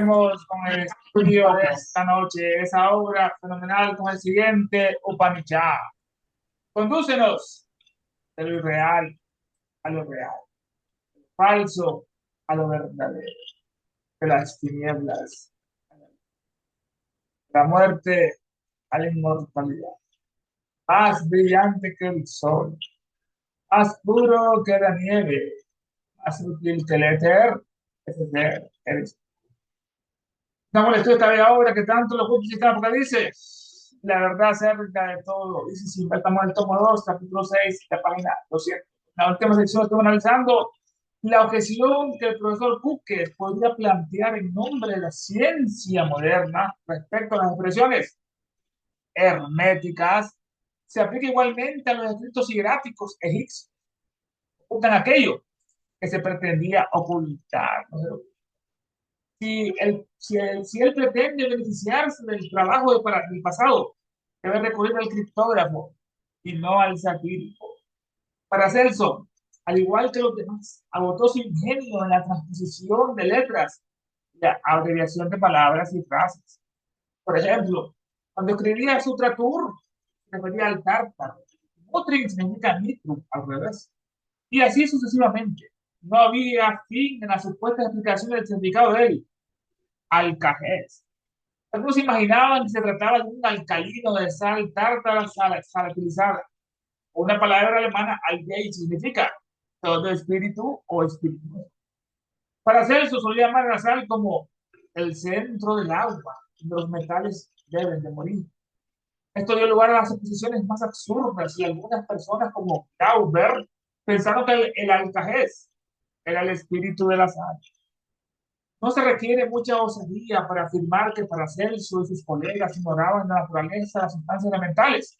Seguimos con el estudio de esta noche, esa obra fenomenal con el siguiente Upanishad. Condúcenos de lo irreal a lo real, falso a lo verdadero, de las tinieblas, la muerte a la inmortalidad, más brillante que el sol, más puro que la nieve, más útil que el éter, ese ser, eres. No molestó esta bella obra que tanto lo justifica porque dice la verdad acerca de todo. Dice, si estamos en el tomo 2 capítulo 6 la página 200. La última sección estuve analizando la objeción que el profesor Cooke podría plantear en nombre de la ciencia moderna respecto a las expresiones herméticas se aplica igualmente a los escritos hieráticos egipcios. Ocultan aquello que se pretendía ocultar. ¿No? Si él pretende beneficiarse del trabajo del pasado, debe recurrir al criptógrafo y no al satírico. Paracelso, al igual que los demás, agotó su ingenio en la transposición de letras, la abreviación de palabras y frases. Por ejemplo, cuando escribía Sutratur, se refería al tártaro. Mutrin significa nitrum, al revés. Y así sucesivamente. No había fin en las supuestas explicaciones del significado de él. Alcajés. Algunos imaginaban que se trataba de un alcalino de sal tártara salatilizada. Una palabra alemana, algei, significa todo espíritu o espíritu. Para Celso solía llamar a la sal como el centro del agua, donde los metales deben de morir. Esto dio lugar a las suposiciones más absurdas y algunas personas como Tauber pensaron que el alcajés era el espíritu de la sal. No se requiere mucha osadía para afirmar que Paracelso y sus colegas ignoraban la naturaleza de las sustancias elementales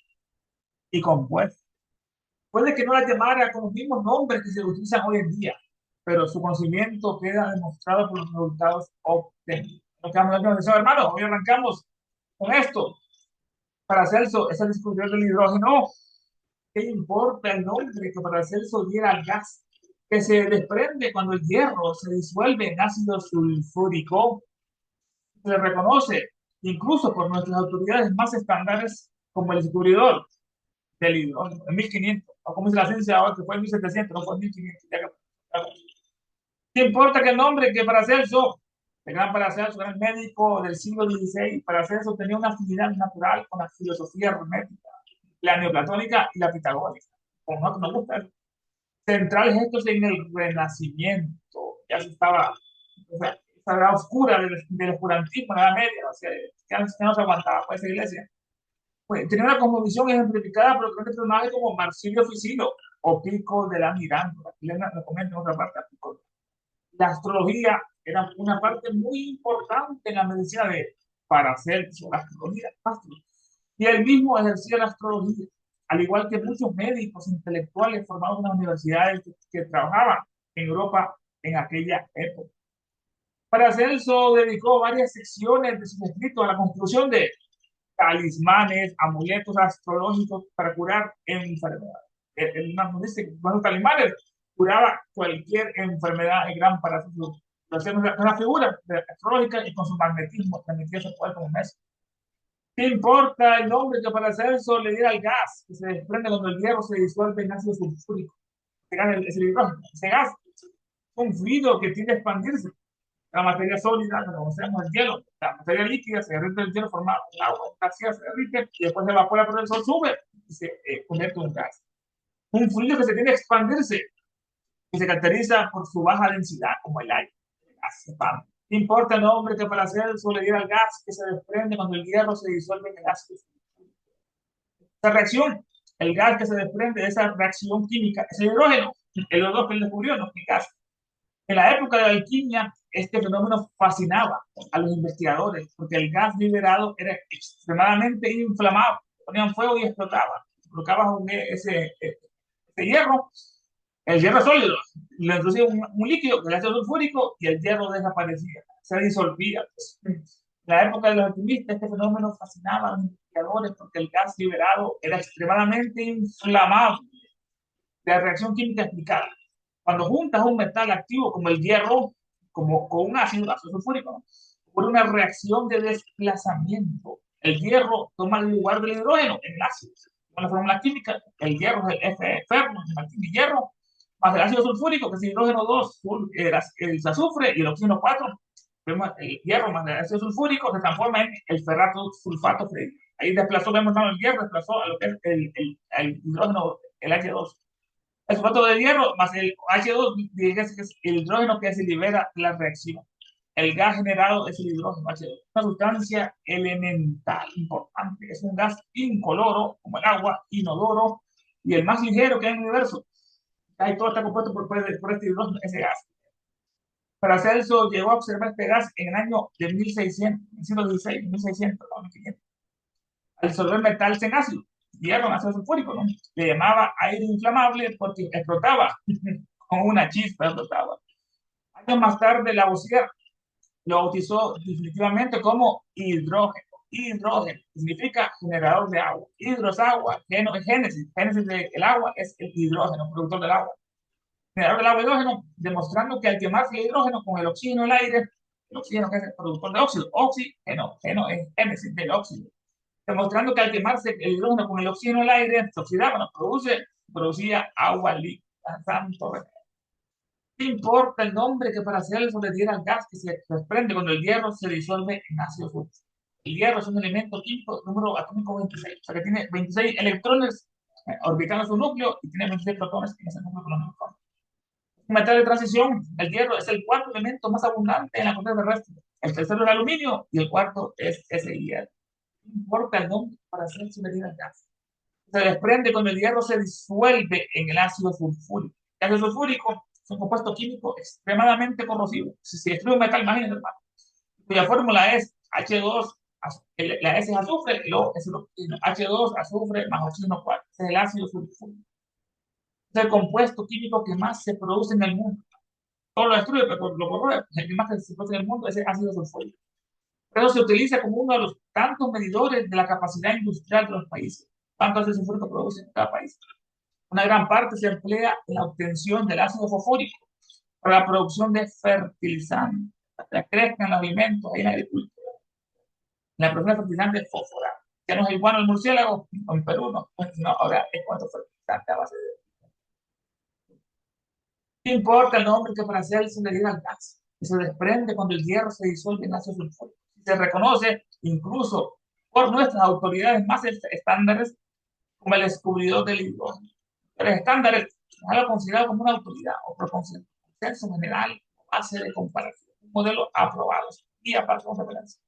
y compuestas. Puede que no las llamara con los mismos nombres que se utilizan hoy en día, pero su conocimiento queda demostrado por los resultados obtenidos. Hermano, hoy arrancamos con esto. Paracelso es el descubridor del hidrógeno. ¿Qué importa el nombre que Paracelso diera al gas que se desprende cuando el hierro se disuelve en ácido sulfúrico? Se le reconoce incluso por nuestras autoridades más estándares como el descubridor del hidrógeno en 1500, o como dice la ciencia ahora que fue en 1700, no fue en 1500. ¿Qué importa que el nombre que Paracelso, el gran Paracelso, era el médico del siglo XVI? Paracelso tenía una afinidad natural con la filosofía hermética, la neoplatónica y la pitagórica. Como no nos gusta, centrales estos en el Renacimiento. Ya se estaba, o sea, esa edad oscura del oscurantismo en la Edad Media, o sea, ya no se aguantaba pues, esa iglesia. Pues, tenía una cosmovisión ejemplificada por grandes personajes como Marsilio Ficino o Pico de la Mirándula. Aquí le comento en otra parte. La astrología era una parte muy importante en la medicina de Paracelso, la astrología, y él mismo ejercía la astrología, al igual que muchos médicos intelectuales formados en las universidades que trabajaban en Europa en aquella época. Paracelso dedicó varias secciones de sus escritos a la construcción de talismanes, amuletos astrológicos para curar enfermedades. Nos dice que los talismanes curaba cualquier enfermedad en gran para su una figura astrológica y con su magnetismo transmitía su poder como mes. ¿Qué importa el nombre que Paracelso le diera al gas que se desprende cuando el hierro se disuelve en ácido sulfúrico? Es el hidrógeno. Ese gas es un fluido que tiende a expandirse. La materia sólida, lo conocemos el hielo, la materia líquida se derrite el hielo formado el agua, gaseosa se derrite y después se evapora por el sol, sube y se convierte en un gas. Un fluido que se tiende a expandirse y se caracteriza por su baja densidad, como el aire. El gas se expande. No importa el nombre que para hacer le diera al gas que se desprende cuando el hierro se disuelve en el ácido. Esa reacción, el gas que se desprende de esa reacción química es el hidrógeno, el O2 que él descubrió, no el gas. En la época de la alquimia, este fenómeno fascinaba a los investigadores porque el gas liberado era extremadamente inflamable. Ponían fuego y explotaba. Colocabas ese hierro, el hierro sólido, le introducía un líquido, el ácido sulfúrico, y el hierro desaparecía, se disolvía. En la época de los alquimistas, este fenómeno fascinaba a los investigadores porque el gas liberado era extremadamente inflamable. La reacción química explicada. Cuando juntas un metal activo como el hierro, como con un ácido sulfúrico, ¿no? por una reacción de desplazamiento. El hierro toma el lugar del hidrógeno en el ácido. Con la fórmula química, el hierro es el Fe ferro, el hierro, más el ácido sulfúrico, que es el hidrógeno 2, el azufre y el oxígeno 4. Vemos el hierro más el ácido sulfúrico se transforma en el ferrato sulfato frío. Ahí desplazó, vemos, no, el hierro desplazó a lo que es el hidrógeno, el H2. El sulfato de hierro más el H2, digamos que es el hidrógeno que se libera de la reacción. El gas generado es el hidrógeno H2, una sustancia elemental importante. Es un gas incoloro, como el agua, inodoro, y el más ligero que hay en el universo. Ahí todo está compuesto por este hidrógeno, ese gas. Paracelso llegó a observar este gas en el año de 1616, 1600, 1500. Al disolver metal en ácido, hierro en ácido sulfúrico, ¿no? Le llamaba aire inflamable porque explotaba con una chispa, explotaba. Años más tarde, Lavoisier lo bautizó definitivamente como hidrógeno. Hidrógeno significa generador de agua. Hidro es agua, geno es génesis. Génesis del agua es el hidrógeno, productor del agua. Generador del agua hidrógeno, demostrando que al quemarse el hidrógeno con el oxígeno del aire, el oxígeno que es el productor de óxido, oxígeno, geno es génesis del óxido, demostrando que al quemarse el hidrógeno con el oxígeno del aire, se oxidaba, no producía agua líquida. Santo remedio. No importa el nombre que para Paracelso le diera al gas que se desprende cuando el hierro se disuelve en ácido fúrico. El hierro es un elemento químico número atómico 26, o sea que tiene 26 electrones orbitando su núcleo y tiene 26 protones en ese núcleo con los neutrones. Un metal de transición, el hierro es el cuarto elemento más abundante en la corteza terrestre. El tercero es el aluminio y el cuarto es ese hierro. No importa el nombre para Paracelso le diera al gas. Se desprende cuando el hierro se disuelve en el ácido sulfúrico. El ácido sulfúrico es un compuesto químico extremadamente corrosivo. Si se destruye un metal, imagínense, hermano, cuya fórmula es H2, la S es azufre, y luego es H2, azufre más oxígeno 4. Ese es el ácido sulfúrico. Es el compuesto químico que más se produce en el mundo. Todo lo destruye, pero lo corroe. El que más se produce en el mundo es el ácido sulfúrico. Pero se utiliza como uno de los tantos medidores de la capacidad industrial de los países. ¿Cuánto ácido sulfúrico produce en cada país? Una gran parte se emplea en la obtención del ácido fosfórico para la producción de fertilizantes, para que crezcan los alimentos y en la agricultura. La producción de fertilizantes fósfora. Ya no es igual al murciélago, en Perú no, pues no, ahora es cuanto fertilizante a base de. No importa el nombre que para hacer se le diga al gas, que se desprende cuando el hierro se disuelve en ácido sulfúrico. Se reconoce incluso por nuestras autoridades más estándares como el descubridor del hidrógeno. Los estándares es algo considerado como una autoridad o por consenso general o base de comparación, un modelo aprobado y aparte con referencia.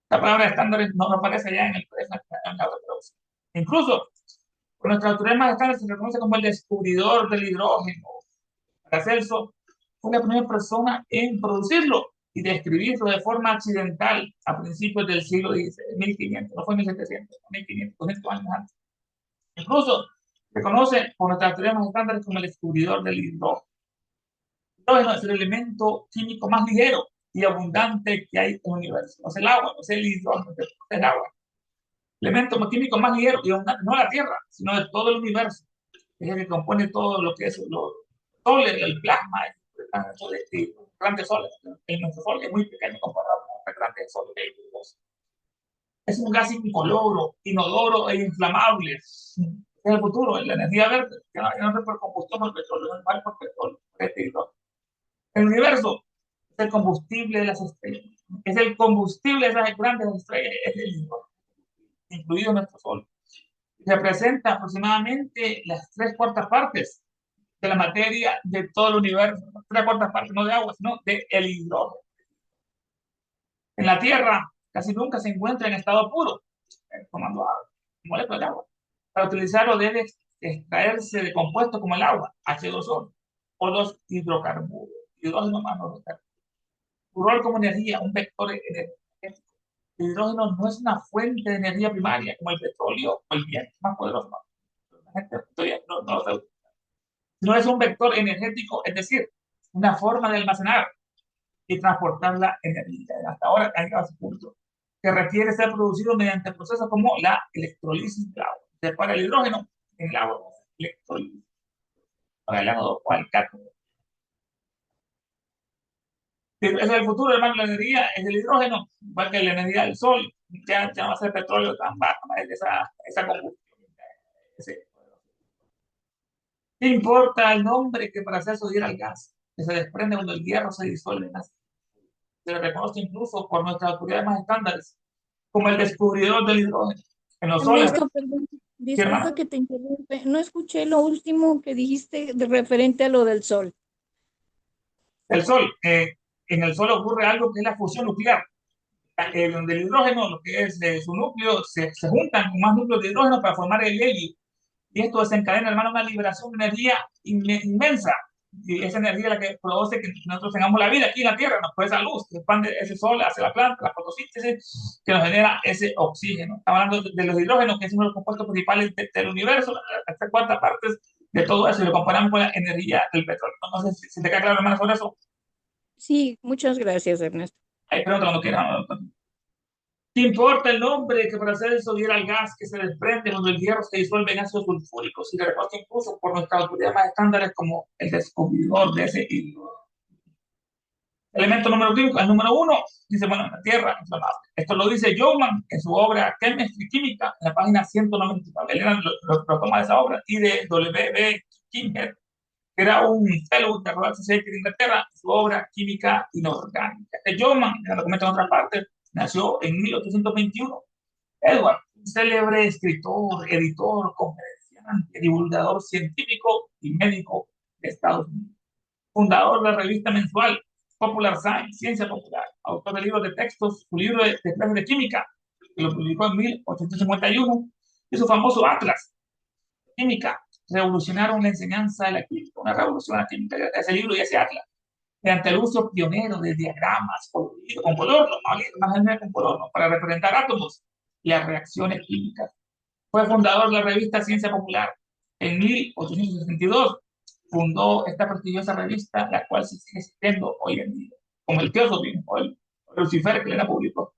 La palabra estándares no aparece ya en el en la reproducción. Incluso por nuestras autoridades más estándares se reconoce como el descubridor del hidrógeno. Paracelso fue la primera persona en producirlo y describirlo de forma accidental a principios del siglo XVI, 1500, no fue 1700, 1500, 200 años antes. Incluso se conoce por nuestras teorías más estándares como el descubridor del hidrógeno. El hidrógeno es el elemento químico más ligero y abundante que hay en el universo. No es el agua, no es el hidrógeno, es el agua. El elemento químico más ligero y abundante, no de la Tierra, sino de todo el universo. Es el que compone todo lo que es los soles, el plasma, el grandes soles. El nuestro sol es muy pequeño comparado con los grandes soles de ellos. Es un gas incoloro, inodoro e inflamable. Es el futuro, la energía verde, que no es por combustión por petróleo, no es por petróleo. El universo es el combustible de las estrellas. Es el combustible de esas grandes estrellas, es el hidrógeno, incluido nuestro Sol. Representa aproximadamente las 3/4 partes de la materia de todo el universo. 3/4 partes, no de agua, sino de el hidrógeno. En la Tierra casi nunca se encuentra en estado puro, tomando agua, molécula de agua. Para utilizarlo debe extraerse de compuestos como el agua, H2O, o los hidrocarburos, hidrógeno más no. Su rol como energía, un vector energético. El hidrógeno no es una fuente de energía primaria como el petróleo o el viento, más poderoso. La gente todavía no lo sabe. No es un vector energético, es decir, una forma de almacenar y transportar la energía. Hasta ahora ha llegado a ese punto, que requiere ser producido mediante procesos como la electrolisis del agua. Separa el hidrógeno en el agua, electrolisis. Para el ánodo o al cátodo. Ese es el futuro, hermano. La energía es el hidrógeno, igual que la energía del sol. Ya no va a ser petróleo tan bajo, esa combustión. Ese- ¿Qué importa el nombre que para hacer subir al gas que se desprende cuando el hierro se disuelve en gas? Se le reconoce incluso por nuestras autoridades más estándares como el descubridor del hidrógeno. En los soles, Ernesto, perdón, ¿sí, disculpa hermano? que te interrumpe. No escuché lo último que dijiste de referente a lo del sol. El sol, en el sol ocurre algo que es la fusión nuclear, donde el hidrógeno, lo que es su núcleo, se juntan con más núcleos de hidrógeno para formar el helio. Y esto desencadena, hermano, una liberación de energía inmensa. Y esa energía es la que produce que nosotros tengamos la vida aquí en la Tierra, nos puede esa luz, que expande ese sol hacia la planta, la fotosíntesis, que nos genera ese oxígeno. Estamos hablando de los hidrógenos, que es uno de los compuestos principales del universo, las cuartas partes de todo eso, y lo comparamos con la energía del petróleo. No sé si te queda claro, hermano, sobre eso. Sí, muchas gracias, Ernesto. Ahí pregunta cuando quieran. ¿Qué importa el nombre que para hacer eso diera el gas que se desprende cuando el hierro se disuelve en ácido sulfúrico? Y le reconoce incluso por nuestras autoridades más estándares como el descubridor de ese elemento número químico. El número uno dice, bueno, en la Tierra inflamable. Esto lo dice Joman en su obra Chemistry Química, en la página 199. Él lo toma de esa obra. Y de W.B. Kimher, que era un fellow de la Royal Society de Inglaterra, su obra Química Inorgánica. Este Joman, que lo comenta en otra parte, nació en 1821. Edward, un célebre escritor, editor, conferenciante, divulgador científico y médico de Estados Unidos. Fundador de la revista mensual Popular Science, Ciencia Popular. Autor de libros de textos, su libro de clases de química, que lo publicó en 1851, y su famoso Atlas de Química. Revolucionaron la enseñanza de la química, una revolución a la química, ese libro y ese Atlas mediante el uso pionero de diagramas coloridos, con color, no, con color, no, para representar átomos y las reacciones químicas. Fue fundador de la revista Ciencia Popular. En 1862 fundó esta prestigiosa revista, la cual se sigue existiendo hoy en día, como el Teosofismo o el Lucifer que le la publicó.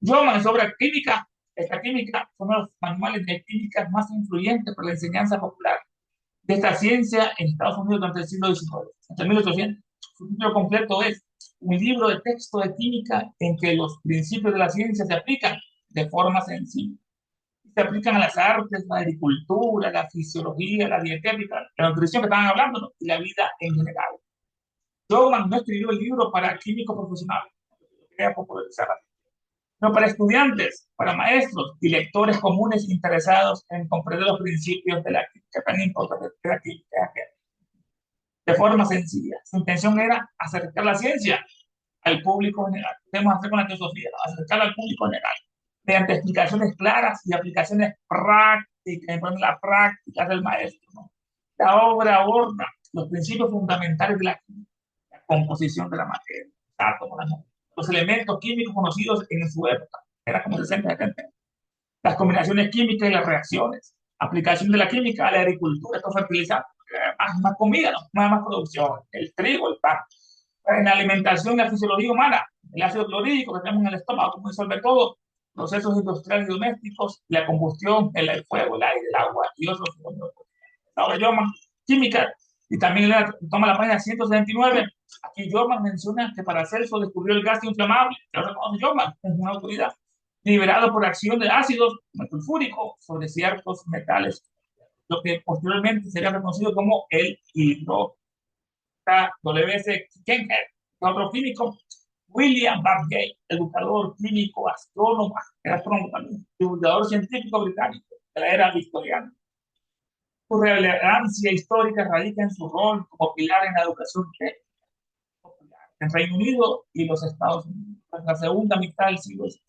Joman, sobre química, esta química son los manuales de química más influyentes para la enseñanza popular de esta ciencia en Estados Unidos durante el siglo XIX, hasta 1800. Su título completo es un libro de texto de química en que los principios de la ciencia se aplican de forma sencilla. Se aplican a las artes, la agricultura, la fisiología, la dietética, la nutrición que estaban hablando, ¿no? Y la vida en general. Joman no escribió el libro para químicos profesionales, quería popularizar, no para estudiantes, para maestros y lectores comunes interesados en comprender los principios de la química tan importante de la química de forma sencilla. Su intención era acercar la ciencia al público general. ¿Qué debemos hacer con la teosofía? Acercarla al público general mediante explicaciones claras y aplicaciones prácticas, la práctica del maestro. ¿No? La obra aborda los principios fundamentales de la química, la composición de la materia, átomos, los elementos químicos conocidos en su época, era como 60 70, las combinaciones químicas y las reacciones, aplicación de la química a la agricultura, estos fertilizantes, más comida, ¿no? Más producción, el trigo, el pan. En la alimentación y la fisiología humana, el ácido clorhídrico que tenemos en el estómago, cómo disolver todo, procesos industriales y domésticos, la combustión, el fuego, el aire, el agua y otros fenómenos. Ahora Jorman, química, y también toma la página 179. Aquí Jorman menciona que para Celso descubrió el gas inflamable, que ahora conoce Jorman, es una autoridad, liberado por acción de ácidos sulfúricos sobre ciertos metales, lo que posteriormente sería reconocido como el hidrógeno. W.S. Kenker, otro químico, William Babbage, educador químico, astrónomo también, divulgador científico británico de la era victoriana. Su relevancia histórica radica en su rol como pilar en la educación popular en Reino Unido y los Estados Unidos, en la segunda mitad del siglo XIX,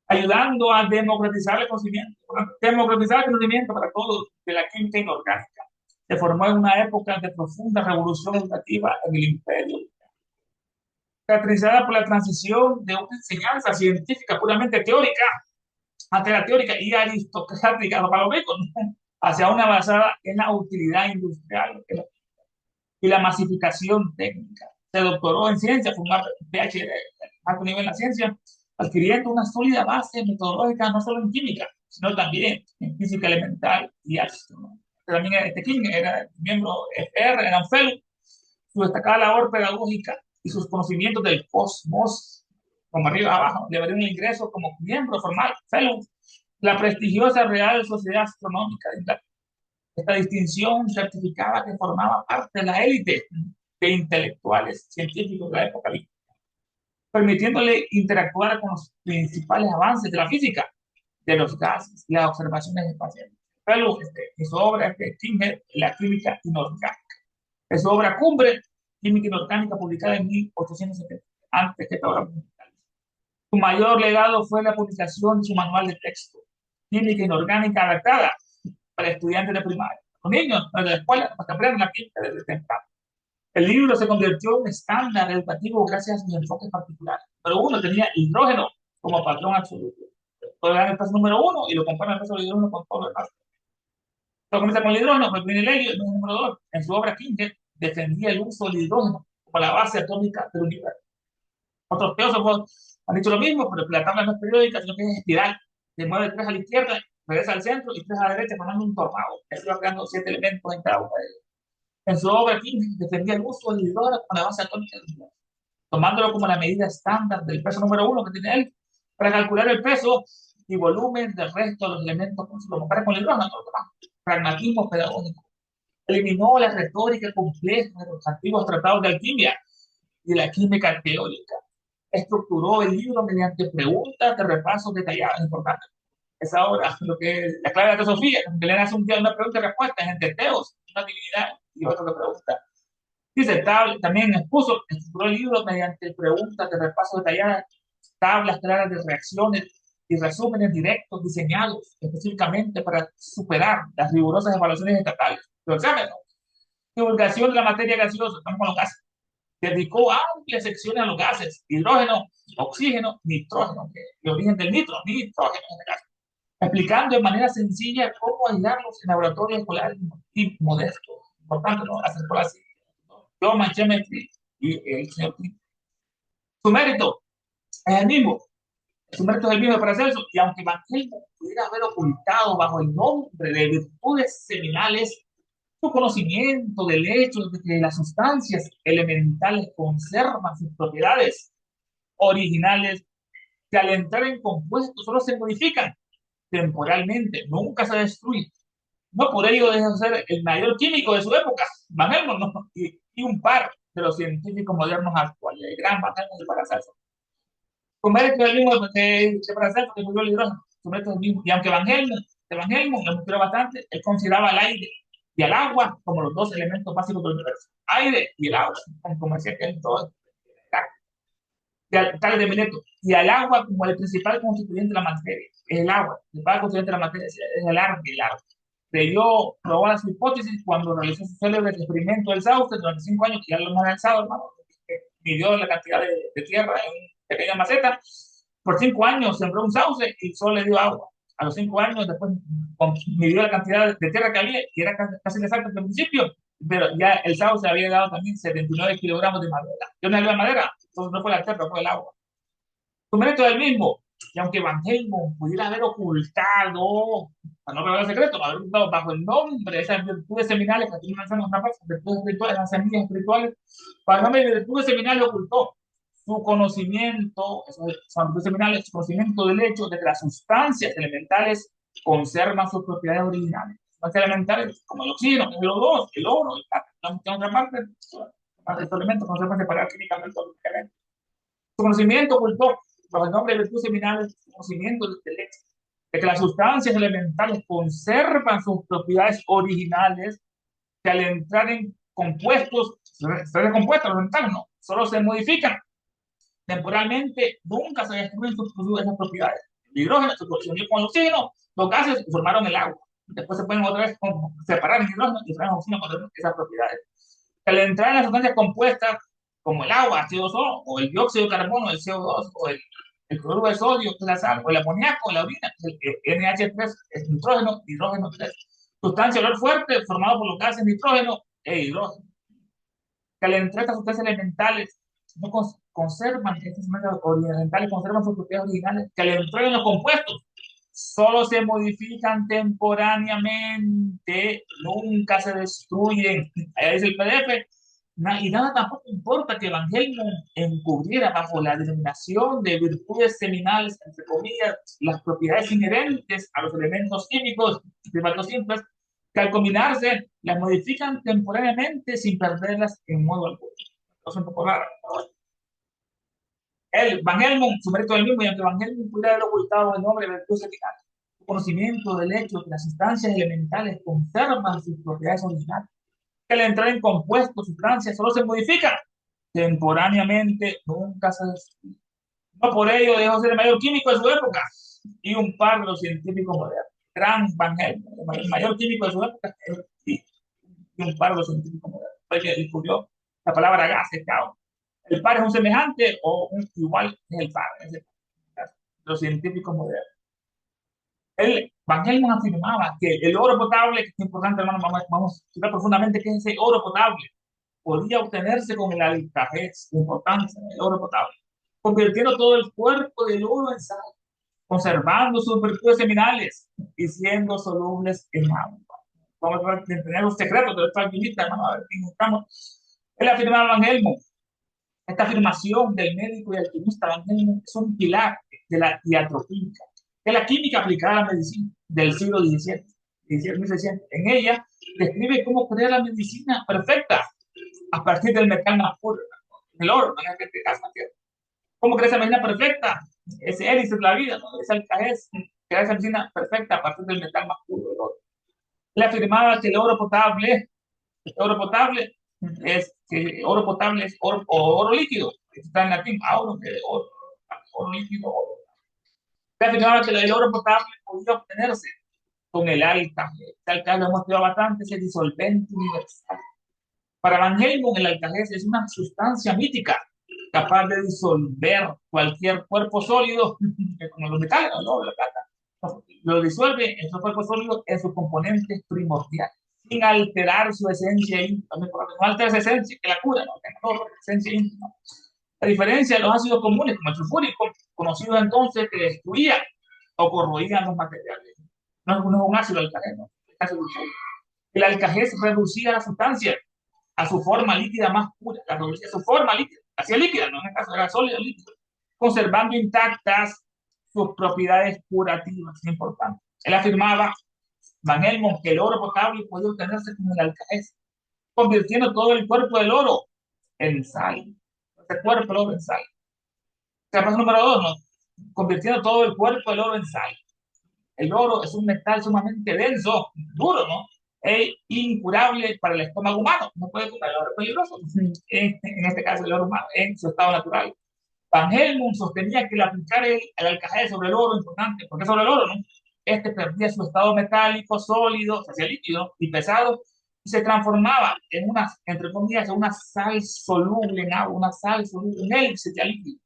ayudando a democratizar el conocimiento, democratizar el conocimiento para todos de la química inorgánica. Se formó en una época de profunda revolución educativa en el imperio, caracterizada por la transición de una enseñanza científica puramente teórica, ante la teórica y aristocrática, para los ricos, hacia una basada en la utilidad industrial y la masificación técnica. Se doctoró en ciencia, fue un PhD de alto nivel en la ciencia, adquiriendo una sólida base metodológica no solo en química, sino también en física elemental y astronomía. También este King era miembro FR, era un fellow. Su destacada labor pedagógica y sus conocimientos del cosmos, como arriba abajo, le abrieron el ingreso como miembro formal, fellow, la prestigiosa Real Sociedad Astronómica de Inglaterra. Esta distinción certificaba que formaba parte de la élite de intelectuales científicos de la época, permitiéndole interactuar con los principales avances de la física, de los gases y las observaciones espaciales. Fellow, en su obra, Kimmer, La química inorgánica. Es su obra cumbre, Química Inorgánica, publicada en 1870, antes que todas las digitales. Su mayor legado fue la publicación de su manual de texto, Química Inorgánica adaptada para estudiantes de primaria. Los niños de la escuela para que aprendan la química desde temprano. El libro se convirtió en un estándar educativo gracias a sus enfoques particulares. Pero uno tenía hidrógeno como patrón absoluto. Puede dar el paso número uno y lo compara el peso del hidrógeno con todo el paso. Entonces comienza con el hidrógeno, pues viene el helio, el número dos. En su obra Kinger defendía el uso del hidrógeno como la base atómica del universo. Otros teósofos han dicho lo mismo, pero que la tabla no es periódica, sino que es espiral. Se mueve tres a la izquierda, regresa al centro y tres a la derecha, formando un tornado. Eso va creando 7 elementos en cada uno de ellos. En su obra, King defendía el uso del hidrógeno con la base atómica del universo, tomándolo como la medida estándar del peso número uno que tiene él para calcular el peso y volumen del resto de los elementos. Lo compara con el hidrógeno, todo lo demás. Pragmatismo pedagógico. Eliminó la retórica compleja de los antiguos tratados de alquimia y de la química teórica. Estructuró el libro mediante preguntas de repaso detalladas, importantes. Esa obra, lo que es la clave de la teosofía, que le hace un día una pregunta y respuesta entre teos, una divinidad y otro que pregunta. Dice, también estructuró el libro mediante preguntas de repaso detalladas, tablas claras de reacciones y resúmenes directos diseñados específicamente para superar las rigurosas evaluaciones estatales. Los exámenes, divulgación de la materia gaseosa, estamos con los gases. Dedicó amplias secciones a los gases, hidrógeno, oxígeno, nitrógeno, que es el origen del nitrógeno en este caso, explicando de manera sencilla cómo aislarlos en laboratorios escolares y modestos. Importante, ¿no? Hacer por así. Yo manché y el señor Clint. Su mérito es el mismo. Su mérito es el mismo de Paracelso. Y aunque Van Helmont pudiera haber ocultado bajo el nombre de virtudes seminales su conocimiento del hecho de que las sustancias elementales conservan sus propiedades originales, que al entrar en compuestos solo se modifican temporalmente, nunca se destruyen. No por ello deja de ser el mayor químico de su época, Van Helmont, ¿no? Y un par de los científicos modernos actuales, el gran Van Helmont de Paracelso. Su mérito es el mismo de Paracelso, que murió el hidrógeno, su mérito es el mismo. Y aunque Van Helmont lo mostró bastante, él consideraba el aire y el agua como los dos elementos básicos del universo. Aire y el agua, como decía que él todo. Tales de Mileto, y al agua como el principal constituyente de la materia, es el agua, el principal constituyente de la materia es el agua. Creyó probar su hipótesis cuando realizó su célebre experimento del sauce durante 5 años, que ya lo hemos analizado, hermano, midió la cantidad de tierra en pequeña maceta. Por 5 años sembró un sauce y solo le dio agua. A los 5 años después midió la cantidad de tierra que había y era casi exacto desde el principio, pero ya el sauce había dado también 79 kilogramos de madera. ¿De dónde había madera? Entonces no fue la tierra, fue el agua. Su mérito es el mismo. Y aunque Van Helmont pudiera haber ocultado, para no revelar el secreto, haber ocultado bajo el nombre de esas virtudes seminales, que aquí mencionamos una parte, virtudes espirituales, las semillas espirituales, para el nombre de virtudes seminales ocultó su conocimiento, son virtudes seminales, su conocimiento del hecho de que las sustancias elementales conservan sus propiedades originales. Sustancias elementales como el oxígeno, el O2, el oro, el plata, en otra parte, estos elementos no se pueden separar químicamente o químicamente. Su conocimiento ocultó, bajo el nombre de virtudes seminales, su conocimiento del hecho de que las sustancias elementales conservan sus propiedades originales, que al entrar en compuestos, se recompuestos, los metales no, solo se modifican temporalmente, nunca se destruyen esas propiedades. El hidrógeno se unió con el oxígeno, los gases formaron el agua. Después se pueden otra vez separar el hidrógeno y separar el oxígeno con esas propiedades. Al entrar en las sustancias compuestas, como el agua, H2O, o el dióxido de carbono, el CO2, o el cloruro de sodio, que es la sal, o el amoníaco, la orina, el NH3, es nitrógeno, hidrógeno 3. Sustancia olor fuerte formado por los gases nitrógeno e hidrógeno. Que al entrar estas sustancias elementales no conservan, estas sustancias elementales conservan sus propiedades originales, que al entrar en los compuestos solo se modifican temporáneamente, nunca se destruyen. Ahí dice el PDF, Y nada tampoco importa que Evangelio encubriera bajo la denominación de virtudes seminales, entre comillas, las propiedades inherentes a los elementos químicos de datos simples, que al combinarse las modifican temporariamente sin perderlas en modo alguno. Eso es un poco raro. El Van Helmont, su mérito del mismo, y aunque Van Helmont pudiera haber ocultado el nombre de virtud seminal, su conocimiento del hecho de que las sustancias elementales conservan sus propiedades originales, que al entrar en compuestos, sustancias, solo se modifican temporáneamente, nunca se destruyen. No por ello dejó de ser el mayor químico de su época y un par de los científicos modernos. Gran Van Helmont, el mayor químico de su época y un par de los científicos modernos. Fue que descubrió la palabra gas, el caos. El par es un semejante o un igual es el par. Es el par. Los científicos modernos. Van Helmont afirmaba que el oro potable, que es importante, hermano, vamos a estudiar profundamente qué es ese oro potable, podía obtenerse con el alcajez, importante, el oro potable, convirtiendo todo el cuerpo del oro en sal, conservando sus virtudes seminales y siendo solubles en agua. Vamos a tener los secretos de esta alquimista, hermano, a ver si encontramos. Él afirmaba, Van Helmont, esta afirmación del médico y alquimista Van Helmont es un pilar de la diatroquímica, que es la química aplicada a la medicina del siglo XVII, 1600. En ella describe cómo crear la medicina perfecta a partir del metal más puro, el oro, en este caso, ¿cómo crear esa medicina perfecta? Ese hélice de la vida, ¿no? Esa es crear esa medicina perfecta a partir del metal más puro, el oro. Le afirmaba que oro potable es oro, oro líquido, está en latín, oro líquido, oro. Le afirmaba que el oro potable podía obtenerse con el alcajez. El alcajez lo hemos estudiado bastante, es el disolvente universal. Para Van Helmont, el alcajez es una sustancia mítica capaz de disolver cualquier cuerpo sólido, como los metales, ¿no? La plata. Lo disuelve en su cuerpo sólido en sus componentes primordiales, sin alterar su esencia íntima. No altera su esencia, que la cura, ¿no? La esencia íntima. A diferencia de los ácidos comunes, como el sulfúrico, conocidos entonces que destruían o corroían los materiales. No es un ácido alcajez, ¿no? El alcajez reducía la sustancia a su forma líquida más pura, la reducía a su forma líquida, hacía líquida, no en el caso era sólida líquida, conservando intactas sus propiedades curativas, es importante. Él afirmaba, Van Helmont, que el oro potable podía obtenerse con el alcajez, convirtiendo todo el cuerpo del oro en sal. El cuerpo del oro en sal. Paso número 2, ¿no? Convirtiendo todo el cuerpo del oro en sal. El oro es un metal sumamente denso, duro, ¿no? Es incurable para el estómago humano. No puede curar, el oro es peligroso. En este caso, el oro humano, en su estado natural. Van Helmont sostenía que el aplicar el alcajez sobre el oro es importante, porque sobre el oro, ¿no? Este perdía su estado metálico, sólido, se hacía líquido y pesado, y se transformaba en una, entre comillas, en una sal soluble en agua, una sal soluble en él, se hacía líquido.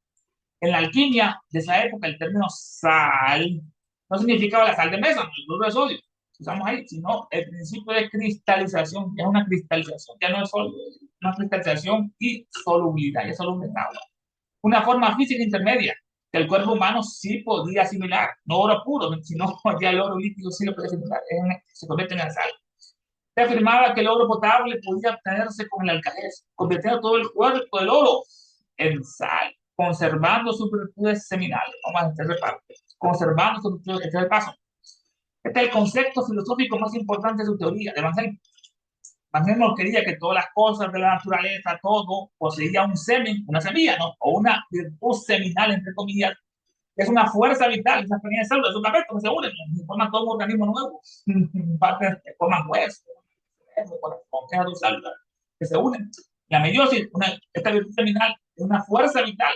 En la alquimia de esa época, el término sal no significaba la sal de mesa, el cloruro de sodio, usamos ahí, sino el principio de cristalización, ya es una cristalización, ya no es sólido, es una cristalización y solubilidad, ya es soluble en agua. Una forma física intermedia que el cuerpo humano sí podía asimilar, no oro puro, sino ya el oro líquido sí lo podía asimilar, se convierte en la sal. Se afirmaba que el oro potable podía obtenerse con el alcajez, convirtiendo todo el cuerpo del oro en sal, conservando sus virtudes seminales. Vamos a hacer parte. Conservando sus virtudes, este es el paso. Este es el concepto filosófico más importante de su teoría, de Van Helmont. Van Helmont quería que todas las cosas de la naturaleza, todo, poseía un semen, una semilla, ¿no? O una virtud seminal, entre comillas, es una fuerza vital, esas pequeñas células, es un gametos que se unen, forman todo un organismo nuevo, partes que forman huesos, con dos células que se unen. La meiosis, esta virtud seminal, es una fuerza vital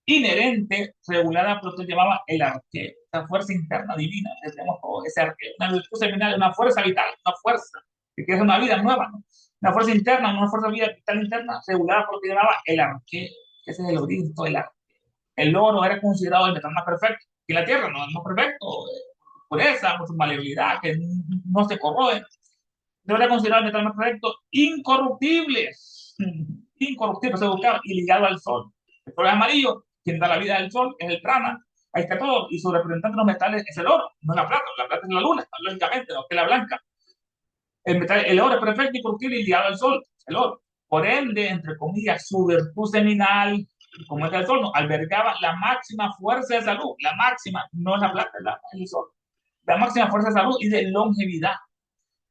inherente, regulada por lo que llamaba el arqueo, esa fuerza interna divina, tenemos todo ese arqueo. Una virtud seminal es una fuerza vital, una fuerza que quiere una vida nueva, ¿no? Una fuerza interna, una fuerza vital interna, regulada por lo que llamaba el arqueo, que ese es el origen del arqueo. El oro era considerado el metal más perfecto, y la tierra no es más perfecto, pureza, por su maleabilidad, que no se corroe. No era considerado el metal más perfecto, incorruptible, incorruptible, se buscaba, y ligado al sol. El sol es amarillo, quien da la vida del sol es el prana, ahí está todo, y su representante de los metales es el oro, no la plata es la luna, lógicamente, no es la blanca. El oro es perfecto, incorruptible y ligado al sol, el oro. Por ende, entre comillas, su virtud seminal, como es el sol, no, albergaba la máxima fuerza de salud, la máxima, no la plata, el sol, la máxima fuerza de salud y de longevidad.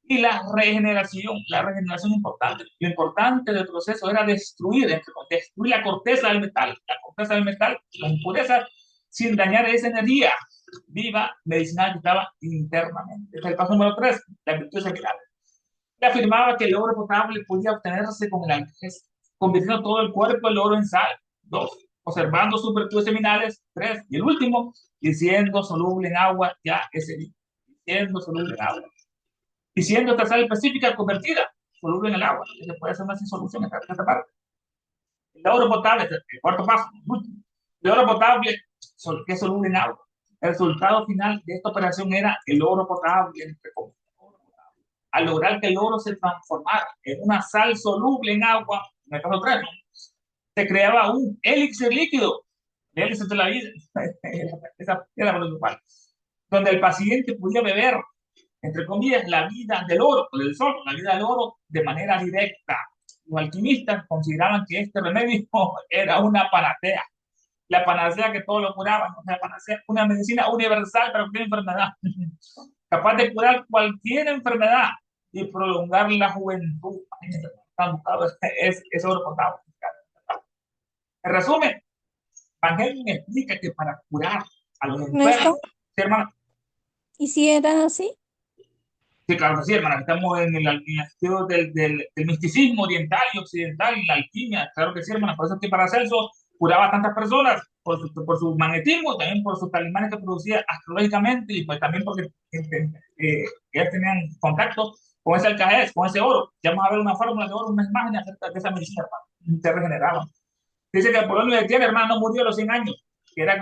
Y la regeneración importante. Lo importante del proceso era destruir la corteza del metal, la impureza, sin dañar esa energía viva medicinal que estaba internamente. Este es el paso número 3, la virtud seminal. Le afirmaba que el oro potable podía obtenerse con el alqués, convirtiendo todo el cuerpo del oro en sal. 2, observando sus virtudes seminales. 3, y el último, diciendo soluble en agua, ya ese día, diciendo soluble en agua. Diciendo esta sal específica convertida, soluble en el agua. Se puede hacer una solución en esta parte. El oro potable, el cuarto paso, el último. El oro potable, que es soluble en agua. El resultado final de esta operación era el oro potable, entre comillas. Al lograr que el oro se transformara en una sal soluble en agua, en el caso 3, ¿no? Se creaba un elixir líquido, el elixir de la vida, esa era la principal, donde el paciente podía beber, entre comillas, la vida del oro, o del sol, la vida del oro de manera directa. Los alquimistas consideraban que este remedio era una panacea, la panacea que todo lo curaba, una panacea, una medicina universal para cualquier enfermedad, capaz de curar cualquier enfermedad y prolongar la juventud. Es oro potable. En resumen, Van Helmont explica que para curar a los enfermos, Ernesto, ¿sí, hermano? ¿y si era así? Sí, claro que sí, hermano. Estamos en el estudio del misticismo oriental y occidental, la alquimia, claro que sí, hermano. Por eso es que Paracelso curaba a tantas personas por su magnetismo, también por sus talismanes que producía astrológicamente y pues también porque ellos tenían contacto con ese alcajez, con ese oro. Ya vamos a ver una fórmula de oro, una imagen acerca de esa medicina, hermano. Se regeneraba. Dice que Apolonio de Tiana, hermano, no murió a los 100 años. Era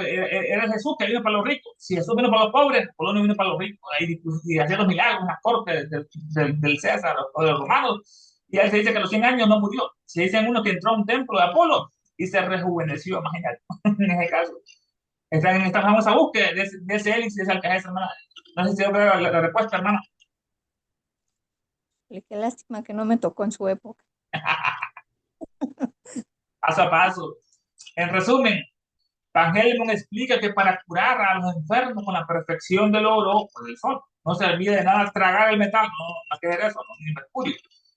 Jesús que vino para los ricos. Si Jesús vino para los pobres, Apolonio vino para los ricos. Ahí, y hacía los milagros en las cortes del César o de los romanos. Y ahí se dice que a los 100 años no murió. Se dice en uno que entró a un templo de Apolo y se rejuveneció, imagínate, en ese caso. Está en esta famosa búsqueda de ese élix y de ese alcajez, hermana. No sé si yo creo la respuesta, hermana. Qué lástima que no me tocó en su época. Paso a paso. En resumen, Van Helmont explica que para curar a los enfermos con la perfección del oro o del sol, no servía de nada tragar el metal, no que era eso, no, ni mercurio.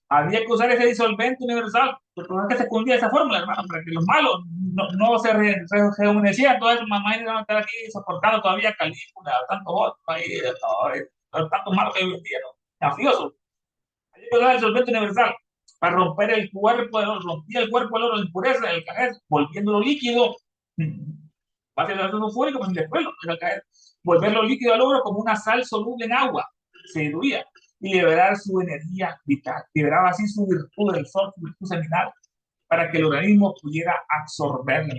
Había que usar ese disolvente universal, porque no es que se cundía esa fórmula, hermano, para que los malos no se rejuvenecían, todas esas mamás iban a estar aquí soportando todavía Calígula, tantos otros ahí, tantos malos que hoy en día, ¿no? Mafiosos. Había que usar el disolvente universal para romper el cuerpo del oro, rompía el cuerpo del oro de impureza del cajez, volviéndolo líquido. Va a ser el ácido sulfúrico, pues después lo va a caer. Volverlo líquido al oro como una sal soluble en agua, se diluía, y liberar su energía vital. Liberaba así su virtud del sol, su virtud seminal, para que el organismo pudiera absorberla.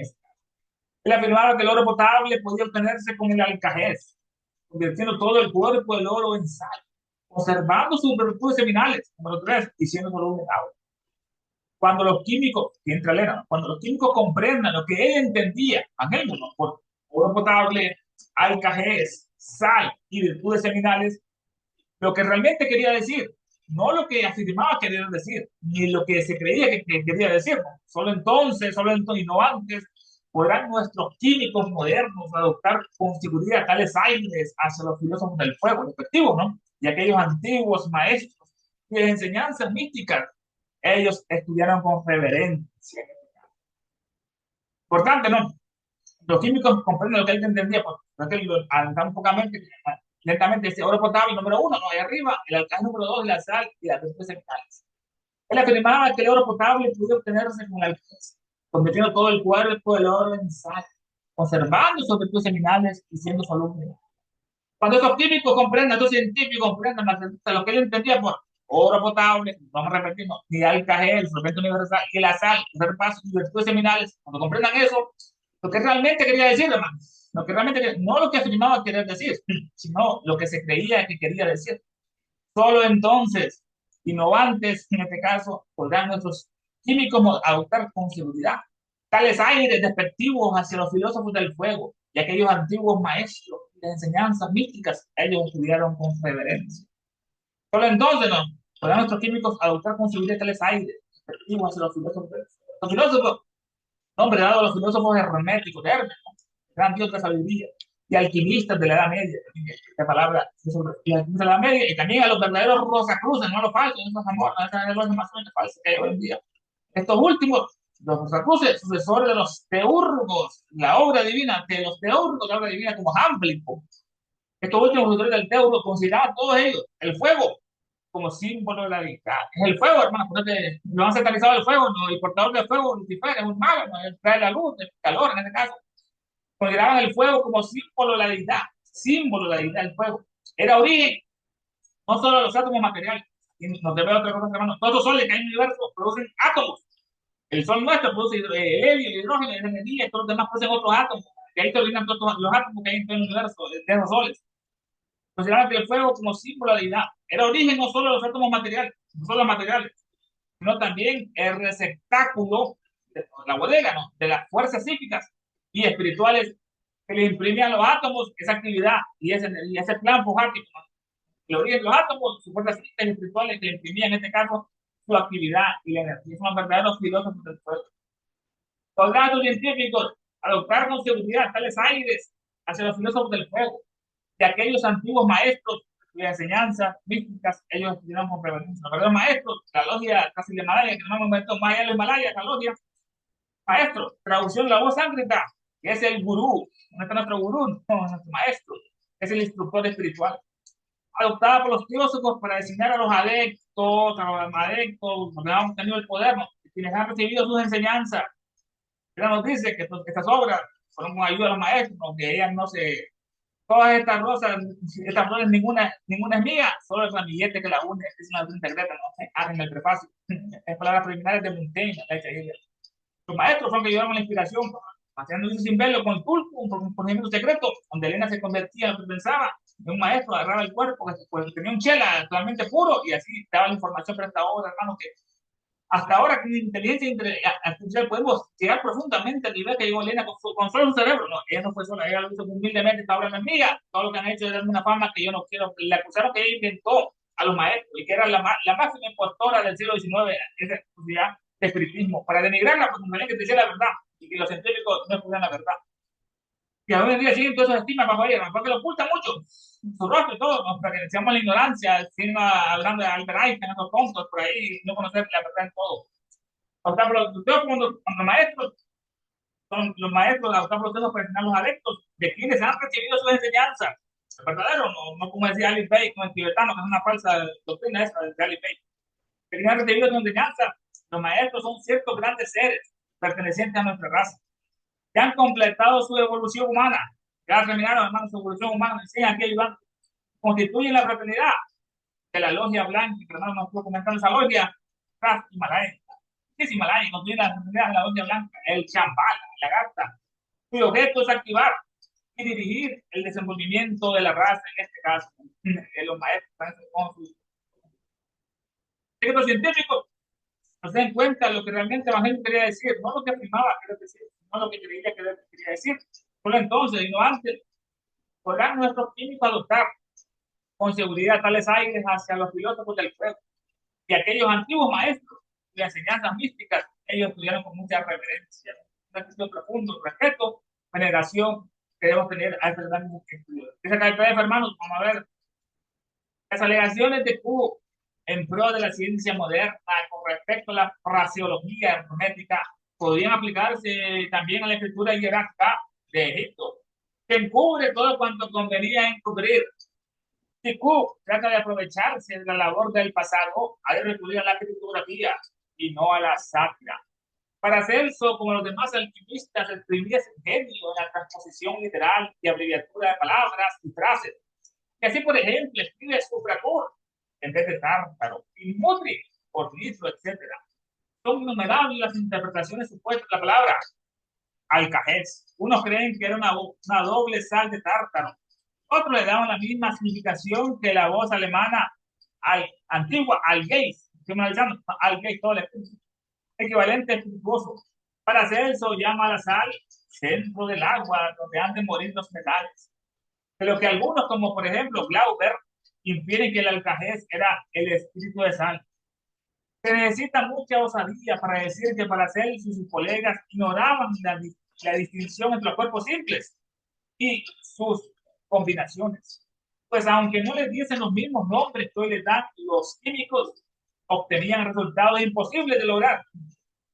Él afirmaba que el oro potable podía obtenerse con el alcajez, convirtiendo todo el cuerpo del oro en sal, conservando sus virtudes seminales, número 3, y siendo soluble en agua. Cuando los químicos, cuando los químicos comprendan lo que él entendía, Ángel, por oro potable, alcajez, sal y virtudes seminales, lo que realmente quería decir, no lo que afirmaba querer decir, ni lo que se creía que quería decir. ¿No? Solo entonces y no antes, podrán nuestros químicos modernos adoptar con seguridad tales aires hacia los filósofos del fuego respectivos, ¿no? Y aquellos antiguos maestros y de enseñanzas místicas ellos estudiaron con reverencia. Importante, ¿no? Los químicos comprenden lo que él entendía, porque él andaba un poco lentamente, ese oro potable número 1, ¿no? Ahí arriba, el alcance número 2, la sal y las virtudes seminales. Él afirmaba que el oro potable podía obtenerse con el alcance, convirtiendo todo el cuerpo del oro en sal, conservando sus virtudes seminales y siendo soluble. Cuando estos químicos comprendan, estos científicos comprendan lo que él entendía por oro potable, vamos a repetir, ¿no? Ni alcajel, el solvente universal, y la sal, los pasos y virtudes seminales, cuando comprendan eso, lo que realmente quería decir, hermano, lo que realmente, no lo que afirmaba querer decir, sino lo que se creía que quería decir. Solo entonces, innovantes, en este caso, podrán nuestros químicos adoptar con seguridad tales aires despectivos hacia los filósofos del fuego y aquellos antiguos maestros de enseñanzas místicas, ellos estudiaron con reverencia. Solo entonces, ¿no? Podrán nuestros químicos adoptar con seguridad tales aires Repetimos hacia los filósofos. Los filósofos, nombre dado a los filósofos herméticos de Hermes, ¿no? Gran dios de la sabiduría, y alquimistas de la Edad Media, esta palabra, y alquimistas de la Edad Media, y también a los verdaderos Rosacruces, no a los falsos, esos amores, esas religiones más falsas que hay hoy en día. Estos últimos, los Rosacruces, sucesores de los teurgos, la obra divina, de los teurgos, la obra divina como Jámblico. Estos últimos sucesores del teurgo consideraban todos ellos el fuego como símbolo de la deidad. Es el fuego, hermano, porque lo han satanizado el fuego, ¿no? El portador del fuego, Lucifer, es un mago, ¿no? Él trae la luz, el calor en este caso. Consideraban el fuego como símbolo de la deidad, símbolo de la deidad del fuego. Era origen, no solo de los átomos materiales. Y nos debe otra cosa, hermano. Todos los soles que hay en el universo producen átomos. El sol nuestro produce helio, hidrógeno, energía, y todos los demás producen otros átomos. De ahí se originan todos los átomos que hay en todo el universo, de esos soles. Consideraban que el fuego como símbolo de la deidad era origen no solo de los átomos materiales, no solo los materiales, sino también el receptáculo de la bodega, ¿no? De las fuerzas psíquicas y espirituales que le imprimían a los átomos esa actividad y ese plan fugártico, ¿no? El origen de los átomos, sus fuerzas psíquicas y espirituales que le imprimían en este caso su actividad y la energía. Son verdaderos filósofos del fuego. Los datos científicos adoptaron con seguridad tales aires hacia los filósofos del fuego, de aquellos antiguos maestros de enseñanzas místicas, ellos estudiaron con prevalencia. Los verdaderos maestros, la logia casi de Himalaya, que no hemos inventado más allá de Himalaya, la logia, maestro, traducción de la voz sánscrita, que es el gurú, no es nuestro gurú, no, es nuestro maestro, es el instructor espiritual, adoptada por los filósofos para designar a los adeptos, los que han tenido el poder, ¿no? Quienes han recibido sus enseñanzas. Ella nos dice que estas obras fueron con ayuda de los maestros, aunque ellas no se, todas estas rosas, estas flores, ninguna es mía, solo el ramillete que la une, es una secreta, no en el prefacio. Es palabras preliminares de Montaigne, la hecha ella. Los maestros fueron que llevaron la inspiración, haciendo eso sin verlo con Tulku, un procedimiento secreto, donde Elena se convertía en lo que pensaba, de un maestro, agarraba el cuerpo, pues, tenía un chela totalmente puro, y así daba la información para esta obra, hermano, que hasta ahora con inteligencia artificial podemos llegar profundamente al nivel que llegó Elena con solo su cerebro. No, ella no fue sola, ella lo hizo humildemente, esta obra no es mía. Todo lo que han hecho es darme una fama que yo no quiero. Le acusaron que ella inventó a los maestros y que era la máxima impostora del siglo XIX, esa sociedad de espiritismo, para denigrar pues que te decía la verdad y que los científicos no estudian la verdad. Y hoy en día siguen todas esas estigmas bajo ella, porque lo oculta mucho, su rostro y todo, nos pertenecemos a la ignorancia, siguen hablando de Albert Einstein, esos tontos por ahí, no conocer la verdad en todo. O sea, cuando maestros, son los maestros adoptan procesos para enseñar a los adeptos de quienes han recibido sus enseñanzas. ¿Es verdadero? No, no como decía Alice Bay, como el tibetano, que es una falsa doctrina esa de Alice Bay. Que quienes han recibido sus enseñanzas, los maestros son ciertos grandes seres pertenecientes a nuestra raza, que han completado su evolución humana, ya terminaron, hermano, su evolución humana, enseñan aquí ayudando, constituyen la fraternidad de la logia blanca, que hermano nos pudo comentar esa logia, Ras Himalaya. ¿Qué es Himalaya? Constituye la fraternidad de la logia blanca, el champán, la gata, cuyo objeto es activar y dirigir el desenvolvimiento de la raza, en este caso, los maestros con sus secretos científicos, no se den cuenta lo que realmente el Evangelio quería decir, no lo que afirmaba quería decir, no lo que creía que quería decir. Solo entonces, y no antes, podrán nuestros químicos adoptar con seguridad tales aires hacia los filósofos del fuego y aquellos antiguos maestros de enseñanzas místicas, ellos estudiaron con mucha reverencia, un respeto profundo, respeto, veneración que debemos tener a estos grandes estudios. Dice acá el PDF, hermanos, vamos a ver las alegaciones de Q en pro de la ciencia moderna con respecto a la fraseología hermética podrían aplicarse también a la escritura hierática de Egipto, que encubre todo cuanto convenía encubrir. Si Q trata de aprovecharse de la labor del pasado, ha de recurrir a la criptografía y no a la sátira. Para Celso, como los demás alquimistas, exprimía ese genio en la transposición literal y abreviatura de palabras y frases. Y así, por ejemplo, escribe sufracor en vez de tártaro, y mutri por nitro, etc. Son innumerables las interpretaciones supuestas de la palabra alcajez. Unos creen que era una doble sal de tártaro. Otros le daban la misma significación que la voz alemana antigua, algeis, algeis, todo el equivalente espirituoso. Para Celso llama a la sal centro del agua donde han de morir los metales. Pero que algunos, como por ejemplo Glauber, infieren que el alcajez era el espíritu de sal. Se necesita mucha osadía para decir que Paracelso y sus colegas ignoraban la distinción entre los cuerpos simples y sus combinaciones. Pues aunque no les diesen los mismos nombres que hoy les dan, los químicos obtenían resultados imposibles de lograr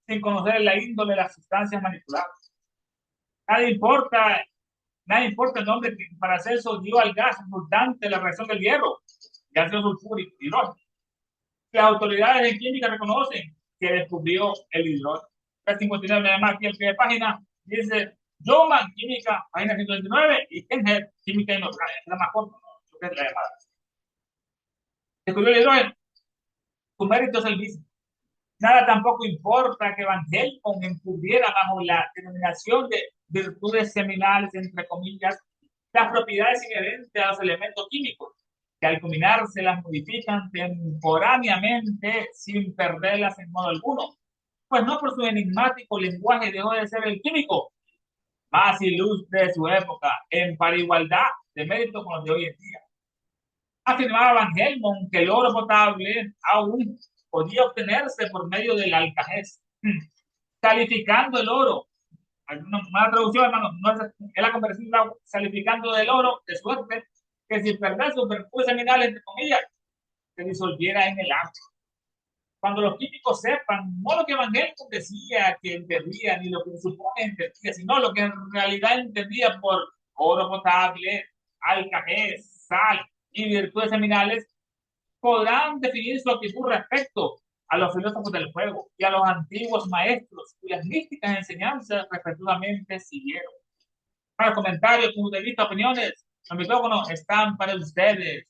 sin conocer la índole de las sustancias manipuladas. Nada importa, nada importa el nombre que Paracelso dio al gas resultante de la reacción del hierro, ácido sulfúrico, hidrógeno. Las autoridades de química reconocen que descubrió el hidrógeno. 59, además, aquí al pie de página, dice Joman, química, página 129, y Kenhead, química inorgánica, es la más corta, ¿no? Que es la llamada. Descubrió el hidrógeno, su mérito es el mismo. Nada tampoco importa que Van Helmont encubriera bajo la denominación de virtudes seminales, entre comillas, las propiedades inherentes a los elementos químicos, que al combinarse las modifican temporáneamente sin perderlas en modo alguno, pues no por su enigmático lenguaje dejó de ser el químico más ilustre de su época, en par igualdad de mérito con los de hoy en día. Afirmaba Van Helmont que el oro potable aún podía obtenerse por medio del alcajés, calificando el oro. Una traducción, hermano, no es la conversión calificando del oro de suerte que si perder sus virtudes seminales, entre comillas, se disolviera en el agua. Cuando los químicos sepan, no lo que Van Helmont decía que entendía, ni lo que se supone entendía, sino lo que en realidad entendía por oro potable, alcajés, sal y virtudes seminales, podrán definir su actitud respecto a los filósofos del fuego y a los antiguos maestros cuyas místicas enseñanzas respetuosamente siguieron. Para comentarios, puntos de vista, opiniones, los micrófonos están para ustedes.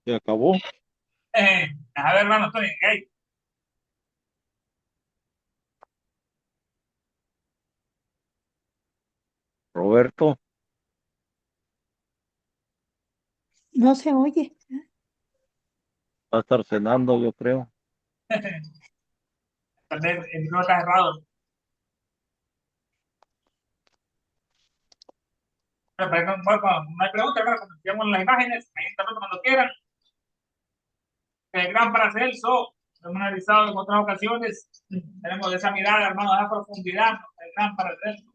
Se acabó. A ver, hermano, Tony, hey. Roberto, No se oye. va a estar cenando, yo creo. Tal vez el micrófono está cerrado. Pero, no hay pregunta, hermano, comenzamos las imágenes, ahí está cuando quieran. El gran Paracelso, lo hemos analizado en otras ocasiones, tenemos esa mirada, hermano, de esa profundidad, el gran Paracelso.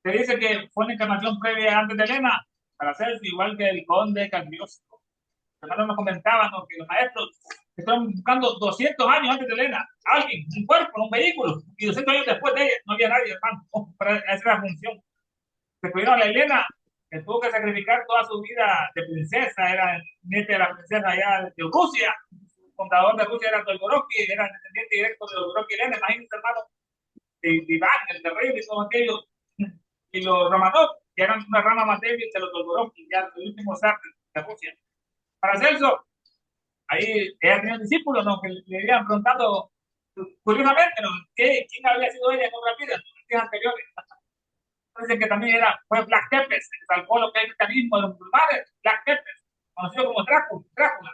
Se dice que fue una encarnación previa antes de Elena, Paracelso, igual que el conde Cagliostro. Los hermanos nos comentaban, ¿no?, que los maestros estaban buscando 200 años antes de Elena, alguien, un cuerpo, un vehículo, y 200 años después de ella no había nadie, hermano, para hacer la función. Se pudieron a la Elena, que tuvo que sacrificar toda su vida de princesa, era nieta de la princesa allá de Rusia, el fundador de Rusia era Dolgorovsky, era descendiente directo de Dolgorovsky y Elena, imagínense, hermano, de Iván, el terrible y todo aquello, y los Romanov, que eran una rama más débil de los Dolgorovsky, ya el último zar de Rusia. Paracelso, ahí ella tenía un discípulo, ¿no?, que le habían preguntado curiosamente, ¿no?, quién había sido ella en otra vida, en los días anteriores. Dicen que también fue Black Tepes, que salvó lo que es el cristianismo de los musulmanes, Black Tepes, conocido como Drácula.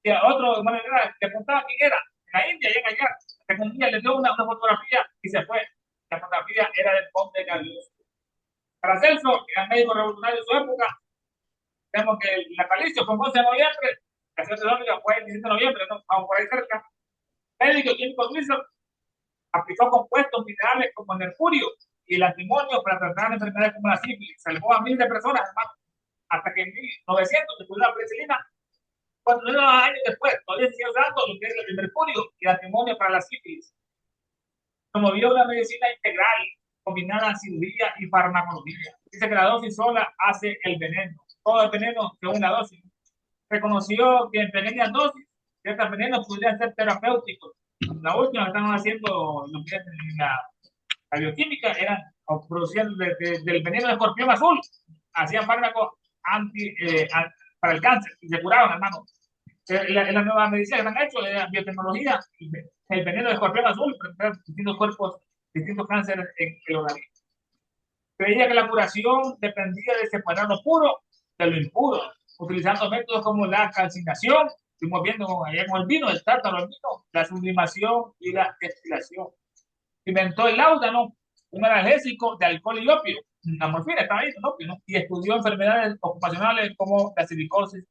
Y a otro, bueno, que apuntaba quién era, en la India, y en allá, que un día le dio una fotografía y se fue. La fotografía era del conde Cagliostro. Paracelso, que era médico revolucionario de su época, vemos que el natalicio fue el 11 de noviembre, la ciudad de Londres fue el 17 de noviembre, ¿no?, vamos por ahí cerca. Médico químico suizo, aplicó compuestos minerales como el mercurio y el antimonio para tratar enfermedades como la sífilis. Salvó a miles de personas, hermano, hasta que en 1900 descubrió la penicilina. 4 años después, todavía se sigue usando lo que es el mercurio y el antimonio para la sífilis. Promovió una medicina integral combinada a cirugía y farmacología. Dice que la dosis sola hace el veneno. Todo el veneno según la dosis. Reconoció que en pequeñas dosis ciertos venenos podrían ser terapéuticos. La última que están haciendo lo que es la bioquímica eran produciendo del veneno de escorpión azul, hacían fármacos para el cáncer y se curaban, hermano. Es la nueva medicina que han hecho, la biotecnología, el veneno de escorpión azul, distintos cuerpos, distintos cánceres en el organismo. Creía que la curación dependía de separar lo puro de lo impuro, utilizando métodos como la calcinación, estuvimos viendo allá con el vino, el tártaro, el vino, la sublimación y la destilación. Inventó el láudano, un analgésico de alcohol y opio, la morfina estaba ahí, ¿no? Y estudió enfermedades ocupacionales como la silicosis.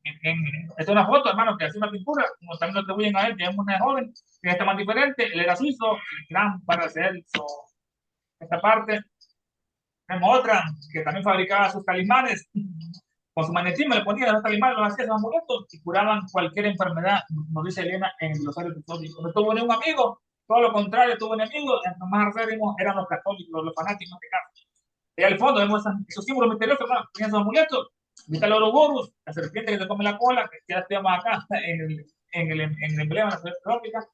Esta es una foto, hermano, que hace una pintura, como también lo atribuyen a él, que es una joven, que está más diferente, él era suizo, gran Paracelso. Esta parte, tenemos otra, que también fabricaba sus talismanes, con su magnetismo le ponía los talismanes, los hacía sus amuletos y curaban cualquier enfermedad, nos dice Elena en el glosario episódico. No tuvo un amigo, todo lo contrario, tuvo enemigos, los más acérrimos eran los católicos, los fanáticos de casa. Y al fondo vemos esos símbolos misteriosos, ¿no? Tenían sus amuletos. Está el Ouroboros, la serpiente que te come la cola, que ya estudiamos acá en el emblema de la ciudad trópica.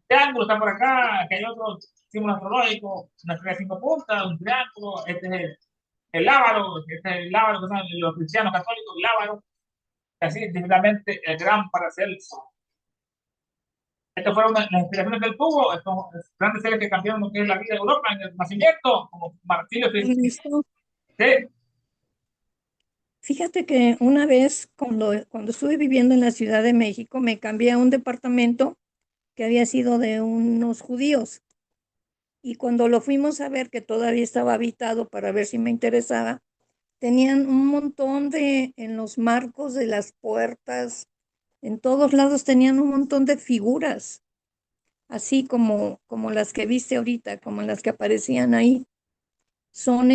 Triángulo está por acá, que hay otro símbolo astrológico, una estrella de 5 puntas, un triángulo, este es el lábaro, este es el lábaro que son los cristianos católicos, el lábaro, así, directamente el gran Paracelso. Estas fueron las inspiraciones del tubo, estos grandes seres que cambiaron lo que es la vida de Europa en el nacimiento, como Martilio. Ernesto, Sí, fíjate que una vez cuando estuve viviendo en la Ciudad de México, me cambié a un departamento que había sido de unos judíos. Y cuando lo fuimos a ver, que todavía estaba habitado para ver si me interesaba, tenían un montón en los marcos de las puertas, en todos lados tenían un montón de figuras, así como las que viste ahorita, como las que aparecían ahí. Son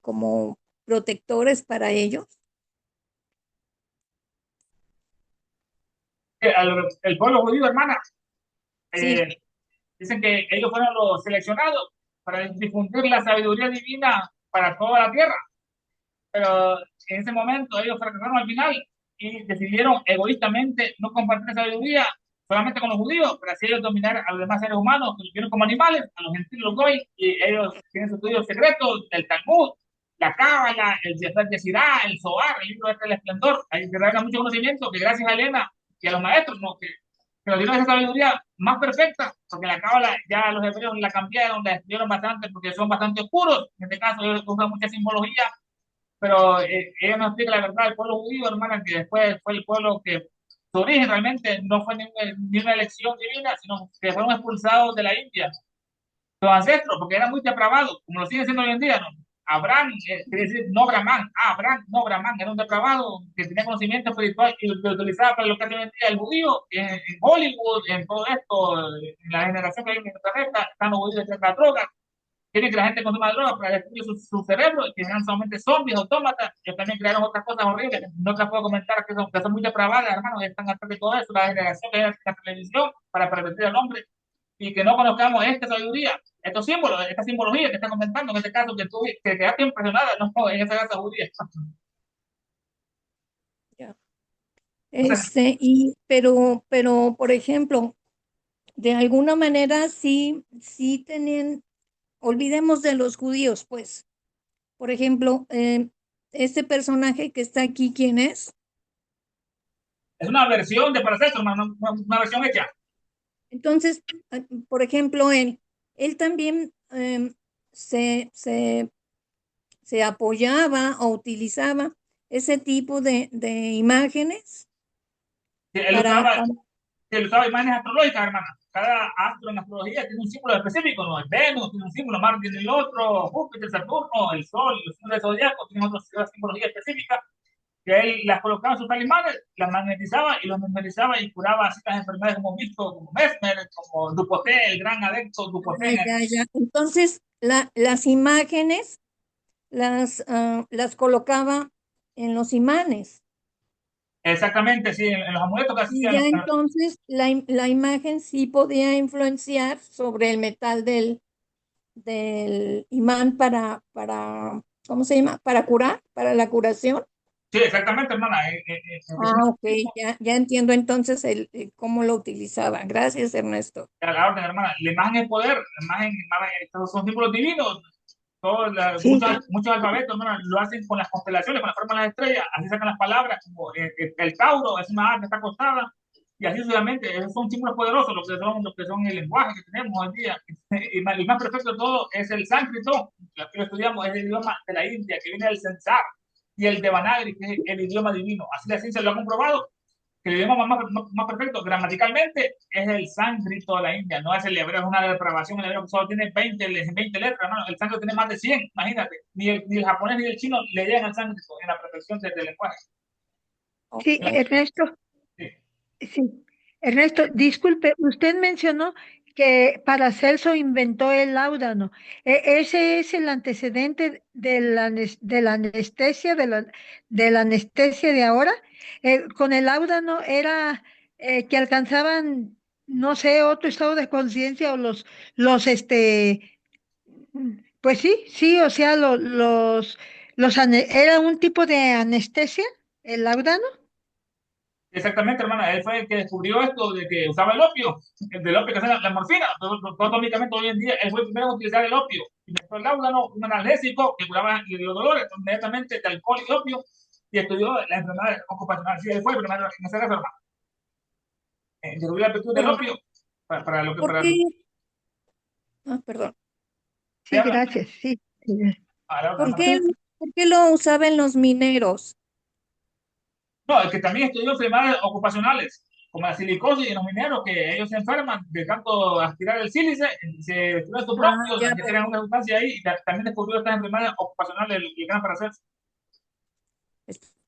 como protectores para ellos. el pueblo judío, hermana, Sí, dicen que ellos fueron los seleccionados para difundir la sabiduría divina para toda la tierra, pero en ese momento ellos fracasaron al final y decidieron egoístamente no compartir la sabiduría solamente con los judíos, pero así ellos dominar a los demás seres humanos, que los vieron como animales, a los gentiles, los goy, y ellos tienen sus estudios secretos del Talmud, la Cábala, el Sefer Yetzirah, el Zohar, el libro del Esplendor. Ahí se revela mucho conocimiento que gracias a Elena y a los maestros, ¿no? que nos dieron esa sabiduría más perfecta, porque la Cábala ya los hebreos la cambiaron, la estudiaron bastante porque son bastante oscuros. En este caso, ellos usan mucha simbología, pero ella nos explica la verdad del pueblo judío, hermana, que después fue el pueblo que su origen realmente no fue ni una elección divina, sino que fueron expulsados de la India, los ancestros, porque eran muy depravados, como lo siguen siendo hoy en día, ¿no? Abraham, quiere decir no Brahman, Abraham, no Brahman, era un depravado que tenía conocimiento espiritual y lo utilizaba para lo que hace hoy en día el judío, en Hollywood, en todo esto, en la generación que hay en el planeta, están los judíos de la droga, quieren que la gente consuma drogas para destruir su cerebro y que sean solamente zombies, autómatas. Ellos también crearon otras cosas horribles que no te las puedo comentar, que son muy depravadas, hermano, que están atrás de todo eso, la generación que hay en la televisión para pervertir al hombre y que no conozcamos esta sabiduría, estos símbolos, esta simbología que está comentando, en este caso que tú que quedaste impresionada, no, en esa casa judía. ya. O sea, Pero, por ejemplo, de alguna manera sí tenían, olvidemos de los judíos, pues. Por ejemplo, este personaje que está aquí, ¿quién es? es una versión de Paracelso, hermano, una versión hecha. Entonces, por ejemplo, él también se apoyaba o utilizaba ese tipo de imágenes Él para, usaba que usaba imágenes astrológicas, hermana. Cada astro en astrología tiene un símbolo específico, ¿no? El Venus tiene un símbolo, Marte tiene el otro, Júpiter, Saturno, el Sol, los símbolos del zodiaco tienen otra simbología específica, que él las colocaba en sus talismanes, las magnetizaba y los memorizaba y curaba así las enfermedades como visto, como Mesmer, como Dupoté, el gran adepto Dupoté. ya. Entonces, las imágenes las colocaba en los imanes. Exactamente, sí, en los amuletos que Y hacían. ya entonces la imagen sí podía influenciar sobre el metal del imán ¿cómo se llama? Para curar, para la curación. Sí, exactamente, hermana. Ok, ya entiendo entonces cómo lo utilizaba. Gracias, Ernesto. A la orden, hermana. La imagen es poder, la imagen, estos son símbolos divinos. Sí, muchos alfabetos, ¿no? Lo hacen con las constelaciones, con la forma de las estrellas, así sacan las palabras, como el Tauro es una A que está acostada, y así sucesivamente. Esos son símbolos poderosos, lo que son el lenguaje que tenemos hoy en día. Y más perfecto de todo es el sánscrito, que lo estudiamos, es el idioma de la India, que viene del Sansar, y el Devanagari, que es el idioma divino. Así la ciencia lo ha comprobado, que el idioma más perfecto gramaticalmente es el sánscrito de la India, no es el hebreo, es una depravación. El hebreo que solo tiene 20 letras, ¿no? El sánscrito tiene más de 100, imagínate. Ni el japonés ni el chino le llegan al sánscrito en la perfección del lenguaje. ok. Sí, Ernesto, Sí. sí. Ernesto, disculpe, usted mencionó que Paracelso inventó el láudano. ¿Ese es el antecedente de la anestesia, de la anestesia de ahora? Con el láudano era que alcanzaban, no sé, otro estado de conciencia o pues sí, sí, o sea, era un tipo de anestesia, el láudano. Exactamente, hermana. Él fue el que descubrió esto de que usaba el opio, del opio que es la morfina. Anatómicamente hoy en día, él fue el primero en utilizar el opio. Inventó el láudano, un analgésico que curaba los dolores inmediatamente de alcohol y opio, y estudió la enfermedad ocupacional. Sí, él fue el primero en hacer eso, hermano. Descubrió la virtud del Pero, opio para lo que ¿por para qué? lo Perdón. que Sí, habla. gracias, sí. Sí. A la otra, ¿Por hermana. qué, por qué lo usaban los mineros? No, el que también estudió enfermedades ocupacionales, como la silicosis en los mineros, que ellos se enferman de tanto aspirar el sílice, se destruyen sus Ah, bronquios, ya que crean veo. una sustancia ahí, y también descubrió estas enfermedades ocupacionales el gran Paracelso.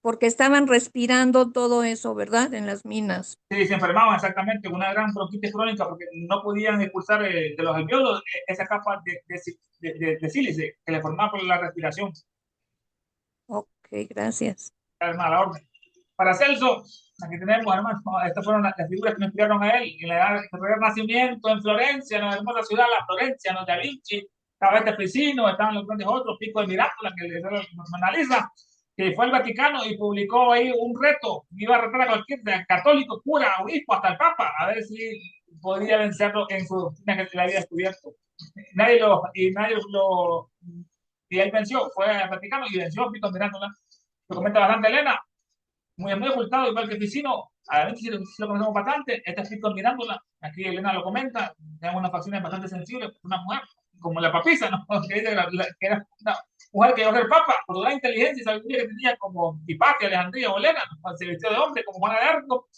Porque estaban respirando todo eso, ¿verdad? En las minas. Sí, se enfermaban exactamente con una gran bronquitis crónica porque no podían expulsar de los alveolos esa capa de sílice que le formaba por la respiración. Ok, gracias. Hermano, a la orden. Paracelso, aquí tenemos, hermano, estas fueron las figuras que me inspiraron a él. En la edad del nacimiento en Florencia, en la hermosa ciudad, la Florencia, no Da Vinci, estaba este Ficino, estaban los grandes otros, Pico de Mirácola, que nos analiza, que fue al Vaticano y publicó ahí un reto, iba a retar a cualquier católico, cura, obispo, hasta el Papa, a ver si podía vencerlo en su doctrina que le había descubierto. Y él venció, fue al Vaticano y venció a Pico de Mirácola. Lo comenta bastante Elena, muy ocultado, igual que Ficino. A ver si lo conocemos bastante. Este es Pico mirándola. Aquí Elena lo comenta. Tenemos unas facciones bastante sensibles. Una mujer, como la papisa, ¿no? Que, dice que era una mujer que iba a ser papa, por la inteligencia y sabiduría que tenía, como Hipatia, Alejandría o Elena, ¿no? Se vistió de hombre, como Juana de Arco.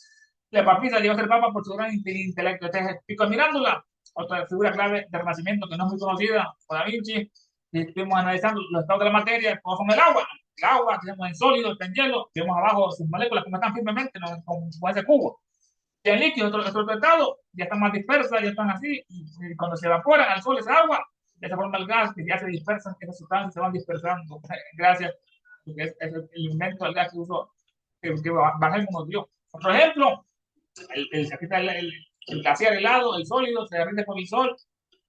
La papisa llegó a ser papa por su gran intelecto. Este es Pico mirándola. Otra figura clave del Renacimiento que no es muy conocida, por Da Vinci. Y estuvimos analizando los estados de la materia, como son el agua, ¿no? El agua, tenemos en sólido, está en hielo, tenemos abajo sus moléculas como están firmemente, ¿no? Con ese cubo. Y en líquido, otro estado, ya están más dispersas, ya están así, y cuando se evaporan al sol esa agua, ya se forma el gas, que ya se dispersan, esas sustancias se van dispersando, gracias, porque es el invento del gas que usó, que Barhelm nos dio. Otro ejemplo, aquí está el glaciar helado, el sólido, se derrite por el sol,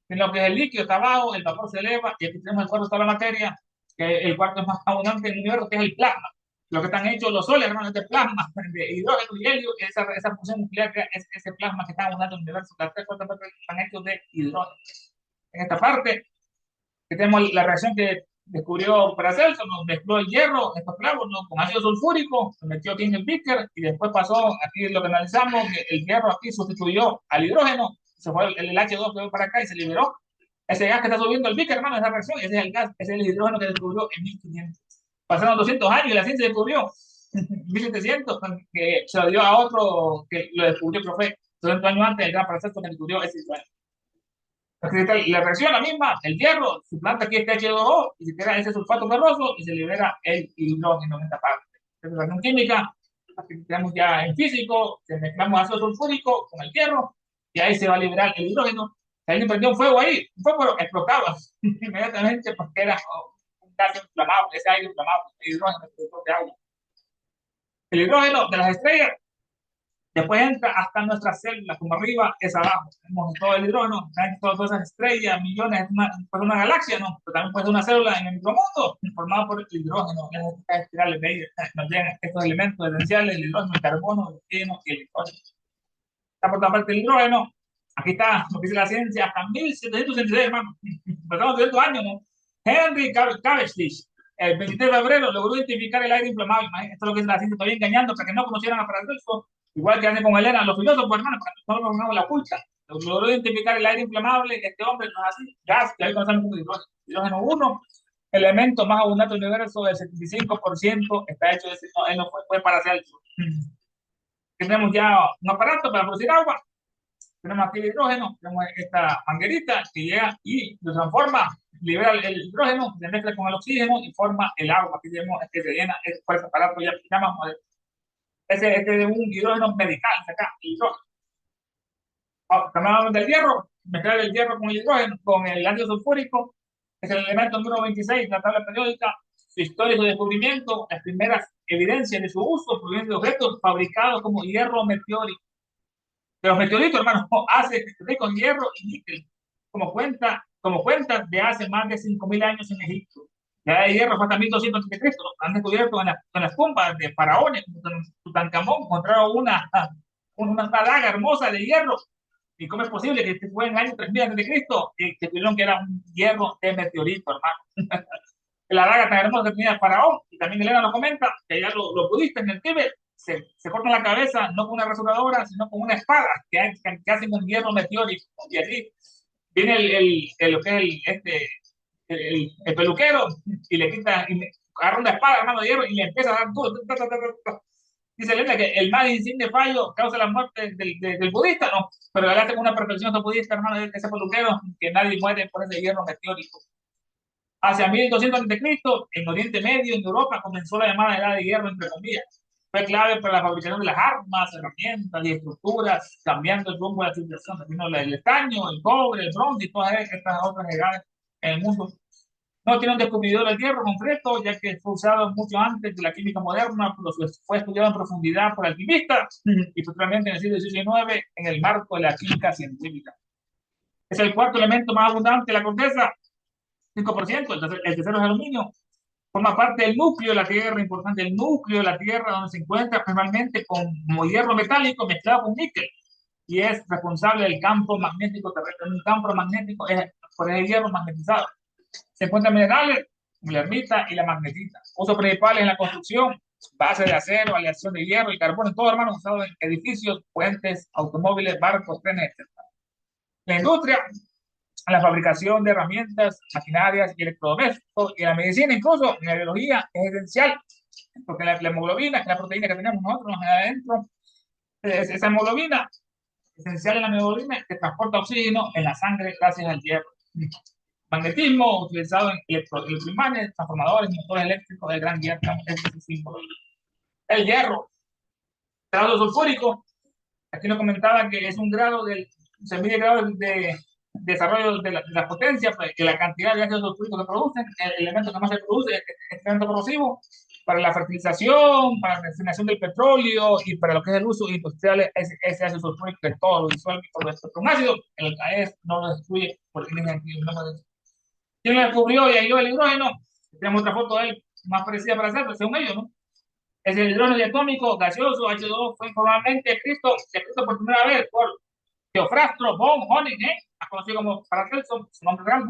en lo que es el líquido está abajo, el vapor se eleva, y aquí tenemos el cuarto de la materia, que el cuarto es más abundante en el universo, que es el plasma. Lo que están hechos los soles, hermano, de plasma, de hidrógeno y helio, esa función nuclear que es ese plasma que está abundante en el universo. Las tres cuartas partes están hechos de hidrógeno. En esta parte, que tenemos la reacción que descubrió Paracelso, nos mezcló el hierro, estos clavos, ¿no? Con ácido sulfúrico, se metió aquí en el beaker, y después pasó, aquí lo que analizamos, que el hierro aquí sustituyó al hidrógeno, se fue el H2 que para acá y se liberó. Ese gas que está subiendo el beaker, hermano, esa reacción, ese es el gas, ese es el hidrógeno que descubrió en 1500. Pasaron 200 años y la ciencia descubrió 1700, que se lo dio a otro que lo descubrió, pero fue 200 años antes el gran Paracelso que descubrió ese hidrógeno. La reacción la misma, el hierro, su planta aquí está H2O y se crea ese sulfato ferroso y se libera el hidrógeno en esta parte. Esta reacción química, que tenemos ya en físico, que mezclamos ácido sulfúrico con el hierro y ahí se va a liberar el hidrógeno. Alguien prendió un fuego ahí, un fuego explotaba inmediatamente porque era un gas inflamable, ese aire inflamable, el hidrógeno de agua. El hidrógeno de las estrellas después entra hasta nuestras células, como arriba es abajo. Tenemos todo el hidrógeno, todas esas estrellas, millones, puede una galaxia, ¿no? Pero también puede ser una célula en el micromundo, formada por el hidrógeno. Las espirales de ellas nos llegan estos elementos esenciales, el hidrógeno, el carbono, el oxígeno y el nitrógeno. Está por toda parte el hidrógeno. Aquí está lo que dice la ciencia, hasta 1766, hermano. Pasamos 200 años, ¿no? Henry Cavendish, el 23 de febrero, logró identificar el aire inflamable. Esto es lo que la ciencia todavía engañando para que no conocieran a Paracelso, igual que hacen con Elena, los filósofos, hermano, para que no lo pongamos la oculta. Logró identificar el aire inflamable. Este hombre no es así, gas, que ahí conocemos como hidrógeno 1, elemento más abundante del universo, del 75% está hecho de ese, no, él no fue Paracelso. Tenemos ya un aparato para producir agua. Tenemos aquí el hidrógeno, tenemos esta manguerita que llega y lo transforma, libera el hidrógeno, se mezcla con el oxígeno y forma el agua. Aquí tenemos que se llena, por ese aparato ya llamamos ese de un hidrógeno medical, acá, hidrógeno. También hablamos del hierro, mezclar el hierro con el hidrógeno, con el ácido sulfúrico, es el elemento número 26 de la tabla periódica. Su historia y su descubrimiento, las primeras evidencias de su uso, provienen de objetos fabricados como hierro meteórico. De los meteoritos, hermano, hace rico en hierro y níquel, como cuenta de hace más de 5.000 años en Egipto. Ya el hierro fue hasta 1200 a.C. Lo han descubierto en las tumbas de faraones, Tutankamón, encontraron una daga hermosa de hierro. ¿Y cómo es posible que fue en el año 3000 a.C. y que tuvieron que era un hierro de meteorito, hermano? La daga tan hermosa que tenía el faraón, y también Elena lo comenta, que ya los budistas en el Tíbet se cortan la cabeza no con una rasuradora, sino con una espada que hacen un hierro meteórico. Y así viene lo que es el peluquero y le quita, y agarra una espada, hermano, de hierro y le empieza a dar duro. Dice Elena que el más insigne fallo causa la muerte del budista, no, pero le hace una perfección al budista, hermano, ese peluquero, que nadie muere por ese hierro meteórico. Hacia 1200 a.C., en Oriente Medio, en Europa, comenzó la llamada edad de hierro, entre comillas. Fue clave para la fabricación de las armas, herramientas y estructuras, cambiando el rumbo de la civilización. Vino el estaño, el cobre, el bronce y todas estas otras edades en el mundo. No tiene un descubridor del hierro concreto, ya que fue usado mucho antes de la química moderna, fue estudiado en profundidad por alquimistas y futuramente en el siglo XIX en el marco de la química científica. Es el cuarto elemento más abundante de la corteza, 5%, el tercero es aluminio. Forma parte del núcleo de la Tierra, importante, el núcleo de la Tierra, donde se encuentra principalmente como hierro metálico mezclado con níquel, y es responsable del campo magnético terrestre. Un campo magnético es por el hierro magnetizado. Se encuentran minerales como la ermita y la magnetita. Usos principales en la construcción: base de acero, aleación de hierro y carbono, todo, hermano, usado en edificios, puentes, automóviles, barcos, trenes, etc. La industria, a la fabricación de herramientas, maquinarias y electrodomésticos, y la medicina, incluso en la biología, es esencial, porque la hemoglobina, que es la proteína que tenemos nosotros adentro, esa hemoglobina, esencial en la hemoglobina, que transporta oxígeno en la sangre gracias al hierro. Magnetismo, utilizado en electroimanes, transformadores, motores eléctricos de gran hierro, ese es el símbolo. El hierro, grado sulfúrico, aquí nos comentaba que es un grado se mide grados de desarrollo de la potencia, pues, que la cantidad de ácido sulfúrico que producen, el elemento que más se produce es elemento corrosivo para la fertilización, para la refinación del petróleo y para lo que es el uso industrial. Ese ácido sulfúrico que todo lo disuelve y todo esto. Un ácido, el CAES no lo destruye porque tiene sentido. ¿Quién lo descubrió y halló el hidrógeno? Tenemos otra foto de él más parecida para hacerlo, según ellos, ¿no? Es el hidrógeno diatómico gaseoso H2O, fue informalmente descrito por primera vez por Theophrastus von Honingen, conocido como Paracelso, su nombre real,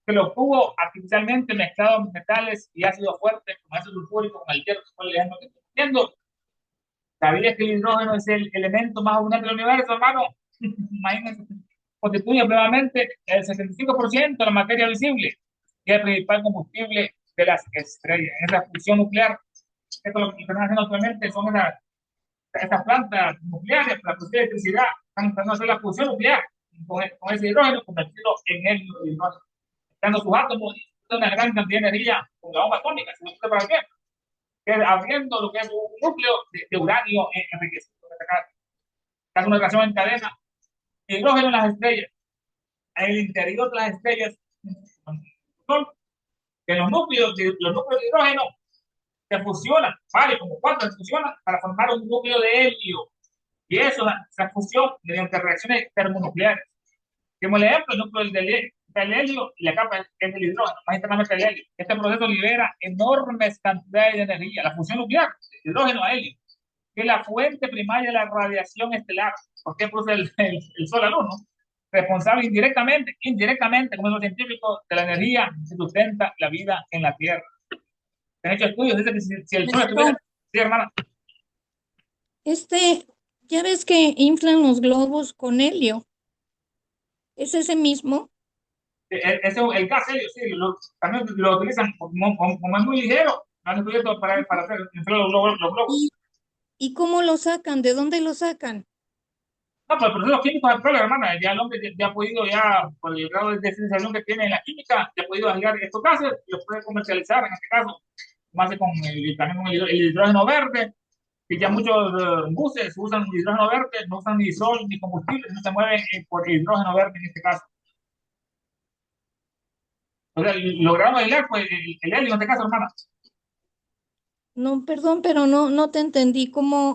que lo obtuvo artificialmente mezclado metales y ácidos fuertes como ácido sulfúrico, con el hierro, que fue el ejemplo que estoy viendo. ¿Sabías que el hidrógeno es el elemento más abundante del universo, hermano? Imagínense, constituye probablemente el 65% de la materia visible y el principal combustible de las estrellas. En esa fusión nuclear, esto es lo que están haciendo actualmente, son estas plantas nucleares para producir electricidad, están tratando de hacer la fusión nuclear con ese hidrógeno, convertirlo en helio de hidrógeno, dando sus átomos una gran cantidad de energía con la bomba atómica, si no sé para qué, abriendo lo que es un núcleo de uranio enriquecido. Es una reacción en cadena. Hidrógeno en las estrellas, en el interior de las estrellas, que los núcleos de hidrógeno se fusionan, vale, como cuatro se fusionan para formar un núcleo de helio. Y eso, esa fusión mediante reacciones termonucleares. Como el ejemplo, el núcleo del helio y la capa es del hidrógeno, más internamente el helio. Este proceso libera enormes cantidades de energía, la fusión nuclear, de hidrógeno a helio, que es la fuente primaria de la radiación estelar. ¿Por qué produce el Sol a luz, no? responsable indirectamente, como los científicos, de la energía que sustenta la vida en la Tierra. Se han hecho estudios, dice que si el Sol estuviera... Ernesto, Sí, hermana. ya ves que inflan los globos con helio. ¿Es ese mismo? El gas helio, sí, también lo utilizan como es muy ligero, lo han descubierto para hacer inflar los globos. ¿Y, y cómo lo sacan? ¿De dónde lo sacan? No, pues el proceso químico del petróleo, hermana, ya el hombre ya ha podido, ya por el grado de civilización que tiene en la química, ya ha podido aislar estos gases y los puede comercializar, en este caso, más con también con el hidrógeno verde, que ya muchos buses usan hidrógeno verde, no usan ni sol ni combustible, no se mueven por hidrógeno verde en este caso. O sea, lograron aislar pues, el helio en este caso, hermana. No, perdón, pero no te entendí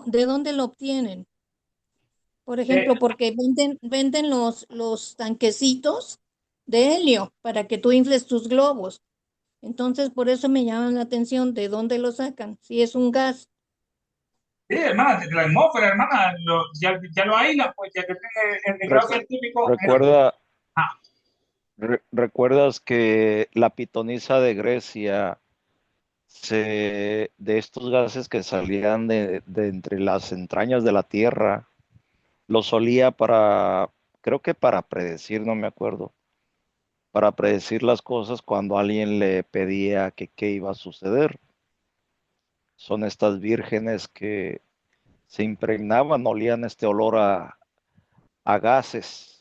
de dónde lo obtienen. Por Eh, ejemplo, porque venden los tanquecitos de helio para que tú infles tus globos. Entonces, por eso me llama la atención de dónde lo sacan. Si es un gas. sí, hermana, de la atmósfera, hermana, ya lo aíslan, pues ya que tiene el grado Recu- científico. recuerda, Ah, ¿recuerdas que la pitonisa de Grecia, de estos gases que salían de entre las entrañas de la Tierra, los solía creo que para predecir, no me acuerdo, para predecir las cosas cuando alguien le pedía que qué iba a suceder? Son estas vírgenes que se impregnaban, olían este olor a gases.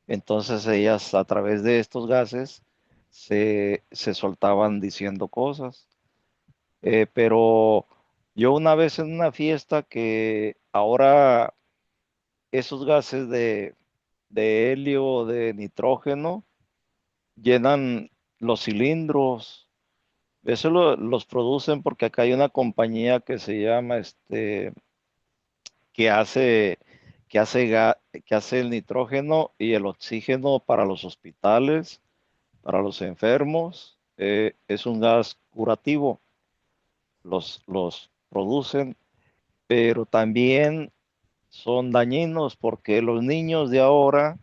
Entonces ellas a través de estos gases se soltaban diciendo cosas. Pero yo una vez en una fiesta que ahora esos gases de helio o de nitrógeno llenan los cilindros. Eso los producen porque acá hay una compañía que se llama que hace, que hace el nitrógeno y el oxígeno para los hospitales, para los enfermos. Es un gas curativo, los producen, pero también son dañinos porque los niños de ahora,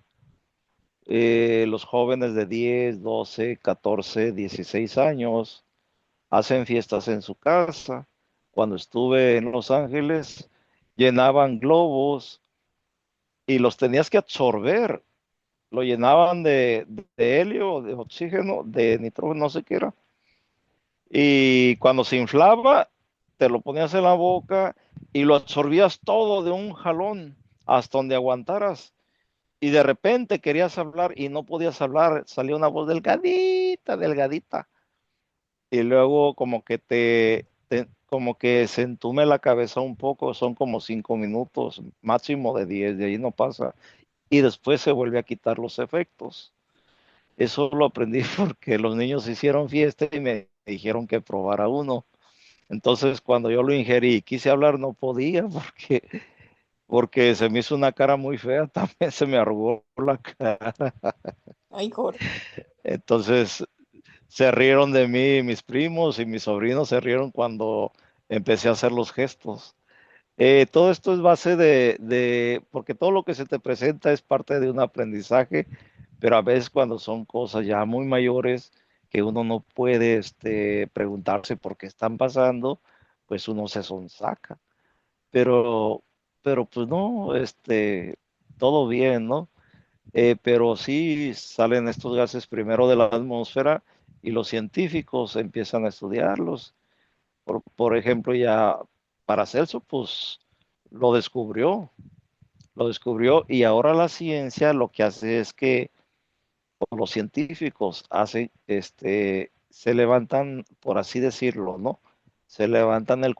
los jóvenes de 10, 12, 14, 16 años, hacen fiestas en su casa. Cuando estuve en Los Ángeles, llenaban globos y los tenías que absorber. Lo llenaban de helio, de oxígeno, de nitrógeno, no sé qué era. Y cuando se inflaba, te lo ponías en la boca y lo absorbías todo de un jalón hasta donde aguantaras. Y de repente querías hablar y no podías hablar, salía una voz delgadita, delgadita. Y luego como que se entume la cabeza un poco, son como 5 minutos, máximo de 10, de ahí no pasa. Y después se vuelve a quitar los efectos. Eso lo aprendí porque los niños hicieron fiesta y me dijeron que probara uno. Entonces, cuando yo lo ingerí y quise hablar, no podía porque se me hizo una cara muy fea, también se me arrugó la cara. Ay, Jorge. Entonces, se rieron de mí, mis primos y mis sobrinos se rieron cuando empecé a hacer los gestos. Todo esto es base porque todo lo que se te presenta es parte de un aprendizaje, pero a veces cuando son cosas ya muy mayores que uno no puede preguntarse por qué están pasando, pues uno se sonsaca. Pero, pero pues no, todo bien, ¿no? Pero sí salen estos gases primero de la atmósfera y los científicos empiezan a estudiarlos. Por ejemplo, ya Paracelso, pues lo descubrió y ahora la ciencia lo que hace es que o los científicos hacen, se levantan, por así decirlo, ¿no? Se levantan el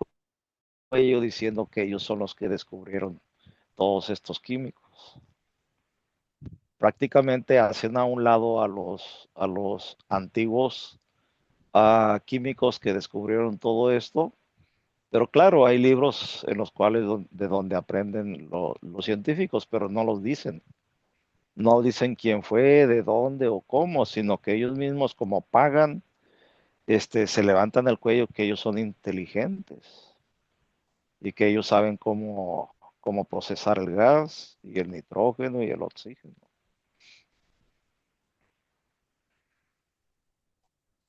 cuello diciendo que ellos son los que descubrieron todos estos químicos. Prácticamente hacen a un lado a los antiguos químicos que descubrieron todo esto. Pero claro, hay libros en los cuales de donde aprenden los científicos, pero no los dicen. No dicen quién fue, de dónde o cómo, sino que ellos mismos como pagan, se levantan el cuello que ellos son inteligentes y que ellos saben cómo procesar el gas y el nitrógeno y el oxígeno.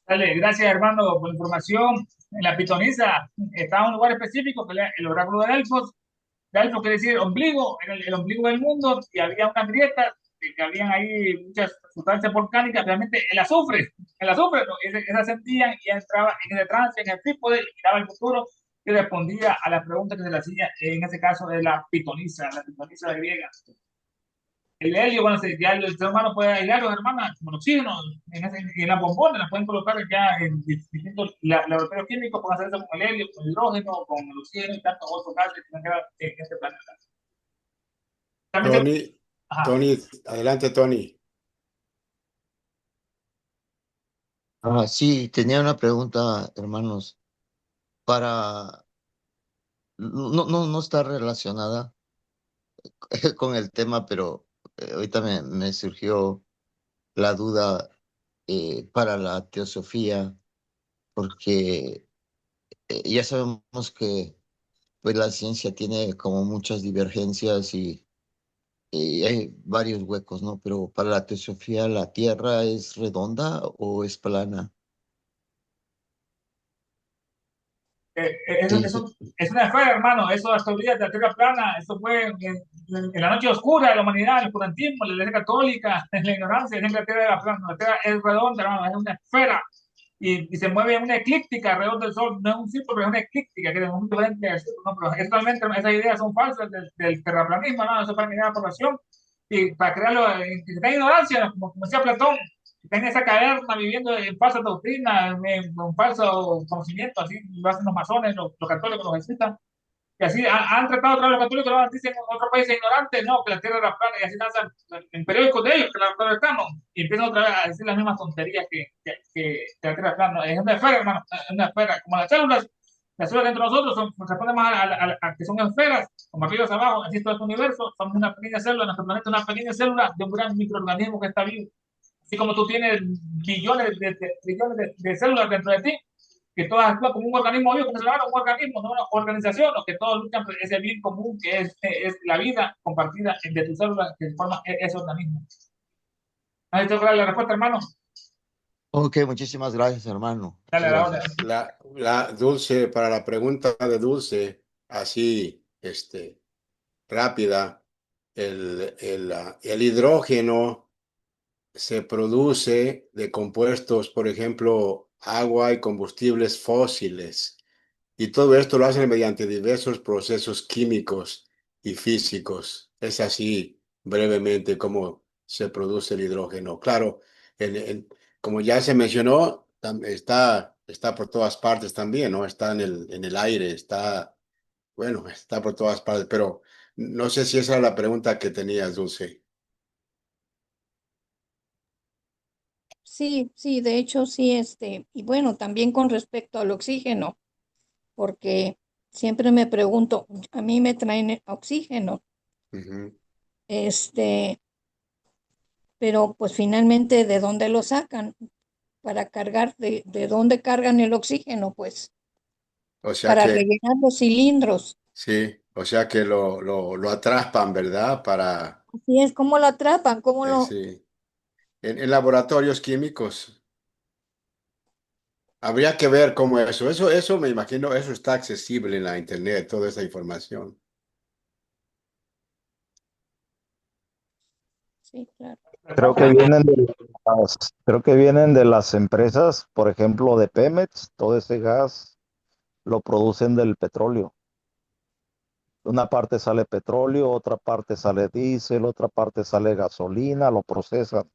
Dale, gracias hermano por la información. En la pitonisa estaba en un lugar específico, que era el oráculo de Delfos. Delfos quiere decir ombligo, era el ombligo del mundo, y había unas grietas, que habían ahí muchas sustancias volcánicas, realmente el azufre, ¿no? Esas sentían y entraba en ese trance, en el trípode, y miraba el futuro y respondía a las preguntas que se le hacía, en ese caso de la pitonisa de griega. El helio, bueno, ya el ser humano puede aislarlos, hermanas, como el oxígeno, en las bombonas, las pueden colocar ya en distintos laboratorios químicos, pueden hacer eso con el helio, con el hidrógeno, con el oxígeno y tantos otros gases que están en este planeta. También se, Tony, ajá, Tony, adelante, Tony. Sí, tenía una pregunta, hermanos, para, no está relacionada con el tema, pero ahorita me surgió la duda para la teosofía, porque ya sabemos que pues la ciencia tiene como muchas divergencias y hay varios huecos, ¿no? Pero para la teosofía, ¿la Tierra es redonda o es plana? eso, Sí, eso, es una esfera, hermano, eso las teorías de la Tierra plana, eso fue en la noche oscura de la humanidad, el oscurantismo, la Iglesia Católica, la ignorancia, dicen que la Tierra era plana, la Tierra es redonda, hermano, es una esfera. Y se mueve en una eclíptica alrededor del Sol, no es un círculo, pero es una eclíptica, que es muy diferente del círculo, ¿no? Pero es totalmente, esas ideas son falsas del terraplanismo, ¿no? Eso es para mirar la población y para crearlo, que está en ignorancia, como decía Platón, que está en esa caverna viviendo en falsa doctrina, en falso conocimiento, así lo hacen los masones, los católicos, los jesuitas. Y así han tratado otra vez los católicos, ahora dicen en otros países ignorantes, no, que la tierra era plana, y así lanzan en periódicos de ellos, que la estamos, y empiezan otra vez a decir las mismas tonterías que la tierra es plana. Es una esfera, hermano, es una esfera. Como las células dentro de nosotros responden más a que son esferas, como arriba hacia abajo, así todo este universo, somos una pequeña célula, nuestro planeta es una pequeña célula de un gran microorganismo que está vivo. Así como tú tienes billones trillones de células dentro de ti, que todas actúan como un organismo vivo, como se llama un organismo, no una organización, o que todos luchan por ese bien común que es la vida compartida entre tus células que forman ese organismo. ¿Has hecho la respuesta, hermano? ok, muchísimas gracias, hermano. Dale Muchas a la hora. gracias. La Dulce, para la pregunta de Dulce, así, rápida, el hidrógeno se produce de compuestos, por ejemplo, agua y combustibles fósiles. Y todo esto lo hacen mediante diversos procesos químicos y físicos. Es así, brevemente, cómo se produce el hidrógeno. Claro, como ya se mencionó, está por todas partes también, ¿no? Está en el aire, bueno, está por todas partes, pero no sé si esa era la pregunta que tenías, Dulce. Sí, sí, de hecho sí, y bueno, también con respecto al oxígeno, porque siempre me pregunto, a mí me traen oxígeno, Ujú. este, pero pues finalmente, ¿de dónde lo sacan? Para cargar, ¿de dónde cargan el oxígeno? Pues O sea para que, rellenar los cilindros. sí, o sea que lo atrapan, ¿verdad? Así es, ¿cómo lo atrapan? ¿Cómo lo...? Sí. En laboratorios químicos. Habría que ver cómo eso me imagino, eso está accesible en la internet, toda esa información. Sí, claro. Creo que creo que vienen de las empresas, por ejemplo, de Pemex, todo ese gas lo producen del petróleo. Una parte sale petróleo, otra parte sale diésel, otra parte sale gasolina, lo procesan.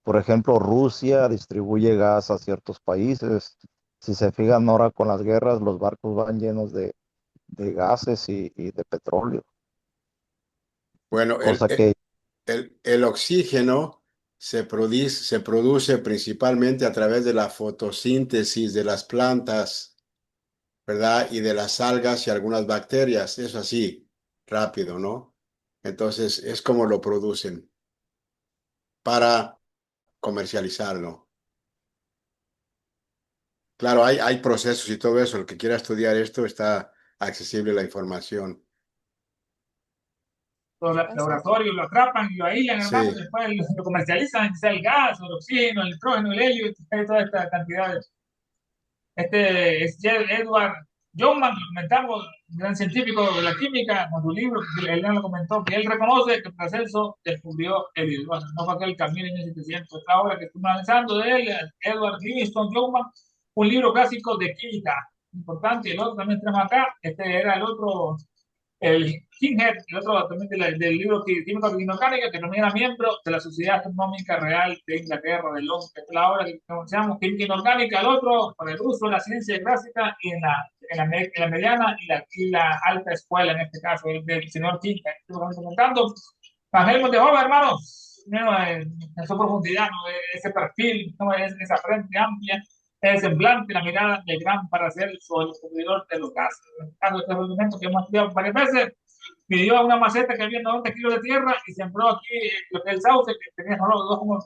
Por ejemplo, Rusia distribuye gas a ciertos países. Si se fijan ahora con las guerras, los barcos van llenos de gases y de petróleo, Bueno, cosa que el oxígeno se produce principalmente a través de la fotosíntesis de las plantas, ¿verdad? Y de las algas y algunas bacterias. Es así, rápido, ¿no? Entonces, es como lo producen para comercializarlo. Claro, hay procesos y todo eso. El que quiera estudiar esto está accesible la información. los laboratorios lo atrapan y lo aíslan, hermano, y Sí. después lo comercializan, sea el gas, el oxígeno, el nitrógeno, el helio, y toda esta cantidad de... Este es Edward Youngman, lo comentamos, un gran científico de la química, con su libro, que él lo comentó, que él reconoce que Paracelso descubrió el hidrógeno, no fue aquel Camilo en 1700. Esta obra que estamos analizando de él, Edward Livingston Youngman, un libro clásico de química importante. El otro también tenemos acá, este era el otro, el Kinghead, el otro también del libro Química Inorgánica, que también era miembro de la Sociedad Astronómica Real de Inglaterra, de Londres. Esta es la obra que conocemos, Química Inorgánica, el otro, para el uso de la ciencia clásica y en la mediana y la alta escuela, en este caso, el del señor King, que estamos comentando. San Helmut de Hover, hermanos, en su profundidad, ¿no? Ese perfil, ¿no? Esa frente amplia, el semblante, la mirada del gran Paracelso, el descubridor de los gases. En el caso de este documento que hemos estudiado varias veces, pidió a una maceta que había 90 kilos de tierra y sembró aquí lo que es el sauce, que tenía solo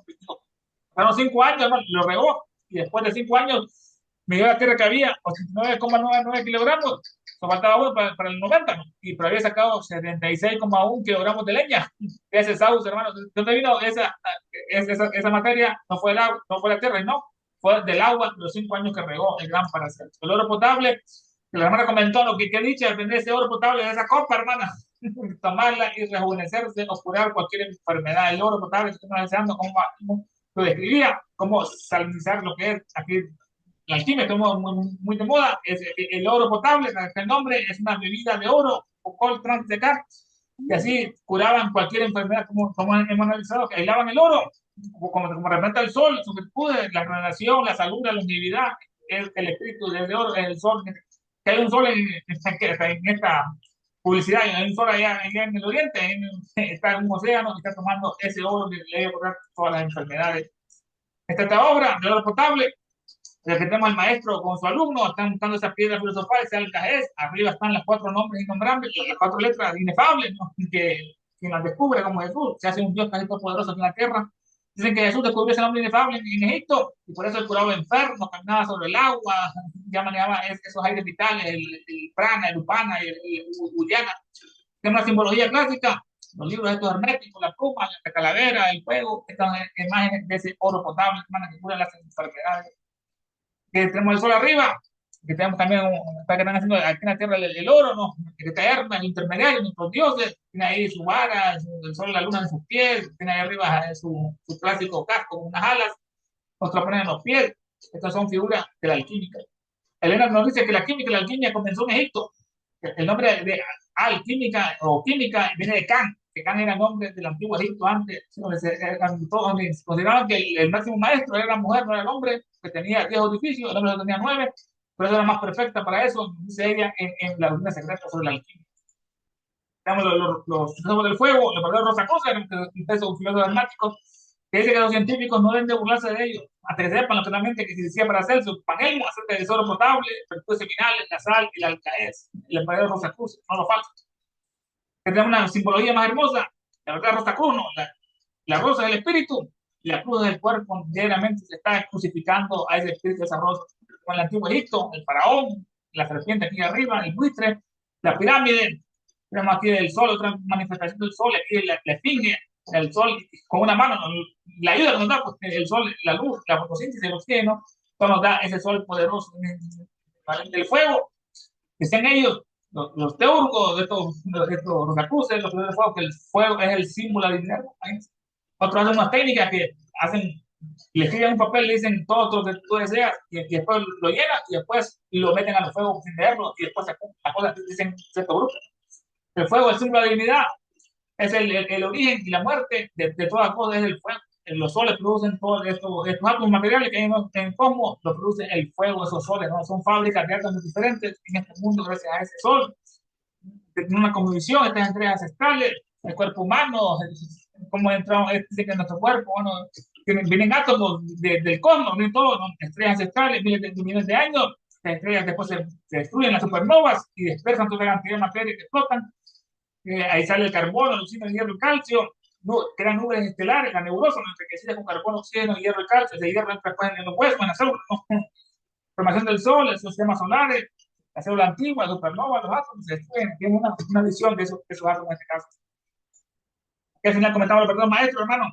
5 años, hermano, lo regó, y después de 5 años midió la tierra que había, 89,99 kilogramos, faltaba uno para el 90, ¿no? Y pero había sacado 76,1 kilogramos de leña. Ese sauce, hermano, ¿dónde vino esa materia? No fue el agua, no fue la tierra, y no, fue del agua, los 5 años que regó el gran Paracelso. El oro potable, que la hermana comentó, lo que dicho, aprender ese oro potable de esa copa, hermana, tomarla y rejuvenecerse o curar cualquier enfermedad. El oro potable, que estamos analizando cómo lo describía, cómo salinizar lo que es aquí la alquimia, está muy de moda, es el oro potable, el nombre es una bebida de oro, o col trans de car, y así curaban cualquier enfermedad, como hemos analizado, que aislaban el oro, como representa el sol, sus virtudes, la renovación, la salud, la longevidad, el espíritu del oro, el sol, que hay un sol en esta publicidad, hay un sol allá en el oriente, está en un océano, y está tomando ese oro que le debe curar todas las enfermedades. Esta obra de oro potable, que tenemos al maestro con su alumno, están buscando esas piedras filosofales, sea el cajés, arriba están las 4 nombres innombrables, las 4 letras inefables, ¿no? que quien las descubre como Jesús, se hace un Dios casi poderoso en la tierra. Dicen que Jesús descubrió ese nombre inefable en Egipto, y por eso él curaba enfermos, caminaba sobre el agua, ya manejaba esos aires vitales, el prana, el upana y el udiana. Tiene una simbología clásica, los libros estos herméticos, la pluma, la calavera, el fuego, estas imágenes de ese oro potable, hermano, que cura las enfermedades. Que tenemos el sol arriba, que tenemos también, para que están haciendo aquí en la tierra el oro, ¿no? Que está el intermediario, nuestros dioses, tiene ahí su vara, el sol y la luna en sus pies, tiene ahí arriba su clásico casco con unas alas, nos lo ponen en los pies. Estas son figuras de la alquímica. Elena nos dice que la química y la alquimia comenzó en Egipto. El nombre de alquímica o química viene de Can, que Can era el nombre del antiguo Egipto antes, donde consideraban que el máximo maestro era la mujer, no era el hombre, que tenía 10 edificios, el hombre tenía 9, por eso era más perfecta para eso, dice ella en la doctrina secreta sobre la alquimia. Tenemos los filósofos del fuego, los verdaderos Rosacruces, que son filósofos hermáticos, que dice que los científicos no deben de burlarse de ellos, hasta que sepan naturalmente que se decía Paracelso, Panelmo, acerca del oro potable, virtudes seminales, la sal y la alcaez, el verdadero Rosacruces, no lo falso. Que tenemos una simbología más hermosa, la verdad Rosacruz, ¿no? La rosa del espíritu, y la cruz del cuerpo, diariamente se está crucificando a ese espíritu de esa rosa. Con el antiguo Egipto, el faraón, la serpiente aquí arriba, el buitre, la pirámide, tenemos aquí el sol, otra manifestación del sol, aquí la esfinge, el sol con una mano, la ayuda que nos da, pues, el sol, la luz, la fotosíntesis, el oxígeno, todo nos da ese sol poderoso del fuego. Dicen ellos, los teurgos de estos Rosacruces, los de fuego, que el fuego es el símbolo del dinero. Otros hacen unas técnicas que hacen, le escriben un papel, le dicen todo lo que tú deseas, y después lo llenan, y después lo meten a los fuegos sin leerlo, y después las cosas dicen cierto grupo. El fuego es el símbolo de la divinidad, es el origen y la muerte de toda cosa, es el fuego. Los soles producen todos estos átomos materiales que hay en el cosmos, lo produce el fuego, esos soles, ¿no? Son fábricas de átomos diferentes en este mundo gracias a ese sol. Tiene una convicción, estas estrellas ancestrales, el cuerpo humano, cómo entramos, dice que nuestro cuerpo, bueno, vienen átomos del cosmos, vienen todos, ¿no? Estrellas ancestrales, miles de años, las estrellas después se destruyen las supernovas y dispersan toda la cantidad de materia que explotan. Ahí sale el carbono, el oxígeno, el hierro, el calcio, crean nubes estelares, la nebulosa, enriquecida con carbono, oxígeno, hierro y calcio, ese hierro entra en los huesos, en la célula, ¿no? Formación del sol, los sistemas solares, la célula antigua, la supernova, los átomos se destruyen, tienen una visión de esos átomos en este caso. que al final comentaba el verdadero maestro, hermano,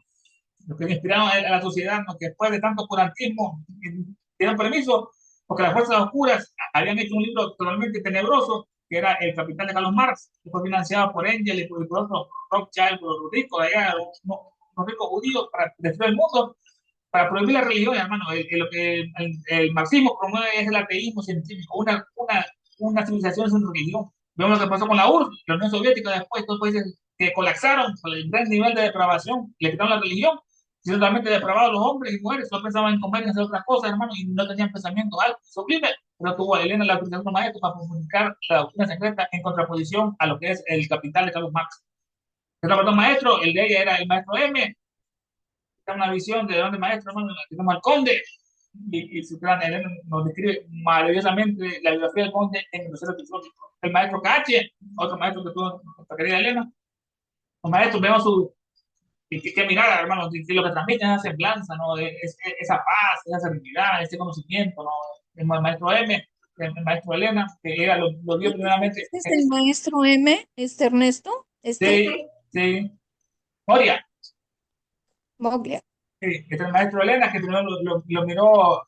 los que inspiraron a la sociedad, ¿no? Que después de tanto oscurantismo, dieron permiso, porque las fuerzas oscuras habían hecho un libro totalmente tenebroso, que era El Capital de Carlos Marx, que fue financiado por Engel y por otros Rothschild, por los ricos de allá, los ricos judíos, para destruir el mundo, para prohibir la religión, hermano. Lo que el marxismo promueve es el ateísmo científico, una civilización sin religión. Vemos lo que pasó con la URSS, la Unión Soviética, después, estos países que colapsaron por el gran nivel de depravación, le quitaron la religión, totalmente depravados los hombres y mujeres, solo pensaban en comer y hacer otras cosas, hermano, y no tenían pensamiento alto y sublime, pero tuvo a Elena la autorización de maestro para comunicar la doctrina secreta en contraposición a lo que es el capital de Carlos Marx. El otro maestro, el de ella era el maestro M, una visión de grande maestro, hermano, que se llama el Conde, y su gran Elena nos describe maravillosamente la biografía del Conde en el tercer episodio. El maestro Cache, otro maestro que tuvo nuestra querida Elena, los maestros vemos su qué mirada, hermano, lo que transmiten esa semblanza, ¿no? Esa paz, esa serenidad, ese conocimiento, ¿no? El maestro M, el maestro Elena, que era, lo vio primeramente. ¿Este es el maestro M, Ernesto? Sí, sí. Moria. Moglia. Sí, este es el maestro Elena, que primero lo miró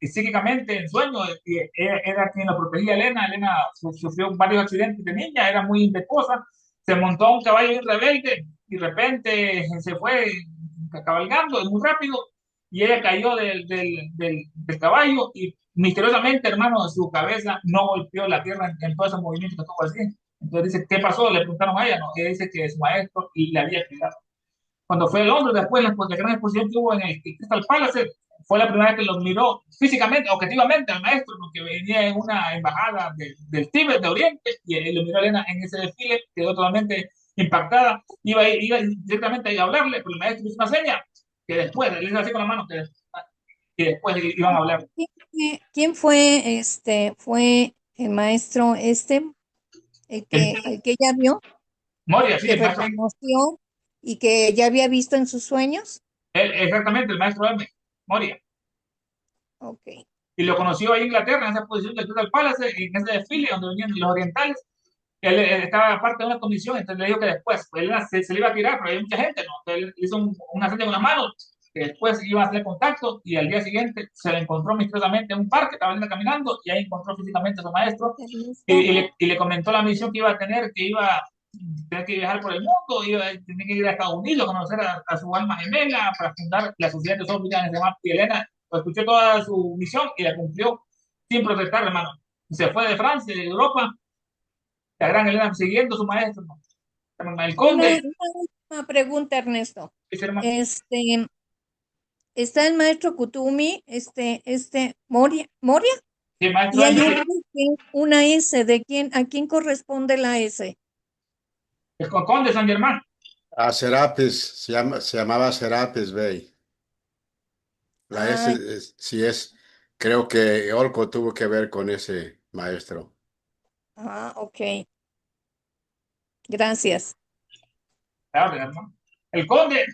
psíquicamente en sueño, y era quien lo protegía. Elena sufrió varios accidentes de niña, era muy impetuosa, se montó a un caballo rebelde y de repente se fue cabalgando muy rápido y ella cayó del caballo y misteriosamente, hermano, su cabeza no golpeó la tierra en todo ese movimiento que tuvo así. Entonces dice, ¿qué pasó? Le preguntaron a ella, ¿no? Ella dice que su maestro y le había cuidado. Cuando fue a Londres, después la gran exposición que hubo en el Crystal Palace, fue la primera vez que lo miró físicamente, objetivamente al maestro, porque venía en una embajada del Tíbet, de Oriente, y él lo miró a Elena en ese desfile, quedó totalmente impactada, iba directamente a ir a hablarle, pero el maestro hizo una seña, que después, le hizo así con la mano, que después iban a hablar. ¿Quién fue fue el maestro el que ella vio, Moria, sí, que el maestro, reconoció y que ya había visto en sus sueños? exactamente, el maestro M, Moria. Ok. Y lo conoció ahí en Inglaterra, en esa exposición del Crystal Palace, en ese desfile donde venían los orientales. Él estaba parte de una comisión, entonces le dijo que después pues, él se le iba a tirar, pero hay mucha gente, ¿no? Entonces él hizo una seña con las manos, que después iba a hacer contacto y al día siguiente se le encontró misteriosamente en un parque, estaba caminando y ahí encontró físicamente a su maestro y le comentó la misión que iba a tener, que iba a tener que viajar por el mundo, iba a tener que ir a Estados Unidos, conocer a su alma gemela para fundar la sociedad de Teosóficos en ese mapa. Y Elena escuchó toda su misión y la cumplió sin protestar, hermano. Se fue de Francia, de Europa, la gran Elena siguiendo a su maestro, ¿no? El Conde. Una pregunta, Ernesto. Ese hermano. Está el maestro Kutumi, Moria, Sí, maestro y hay M. una S, ¿a quién corresponde la S? El Conde San Germán. A Serapis, se llamaba Serapis Bey. La S, sí es, creo que Olco tuvo que ver con ese maestro. Ok. Gracias. Claro, hermano. El Conde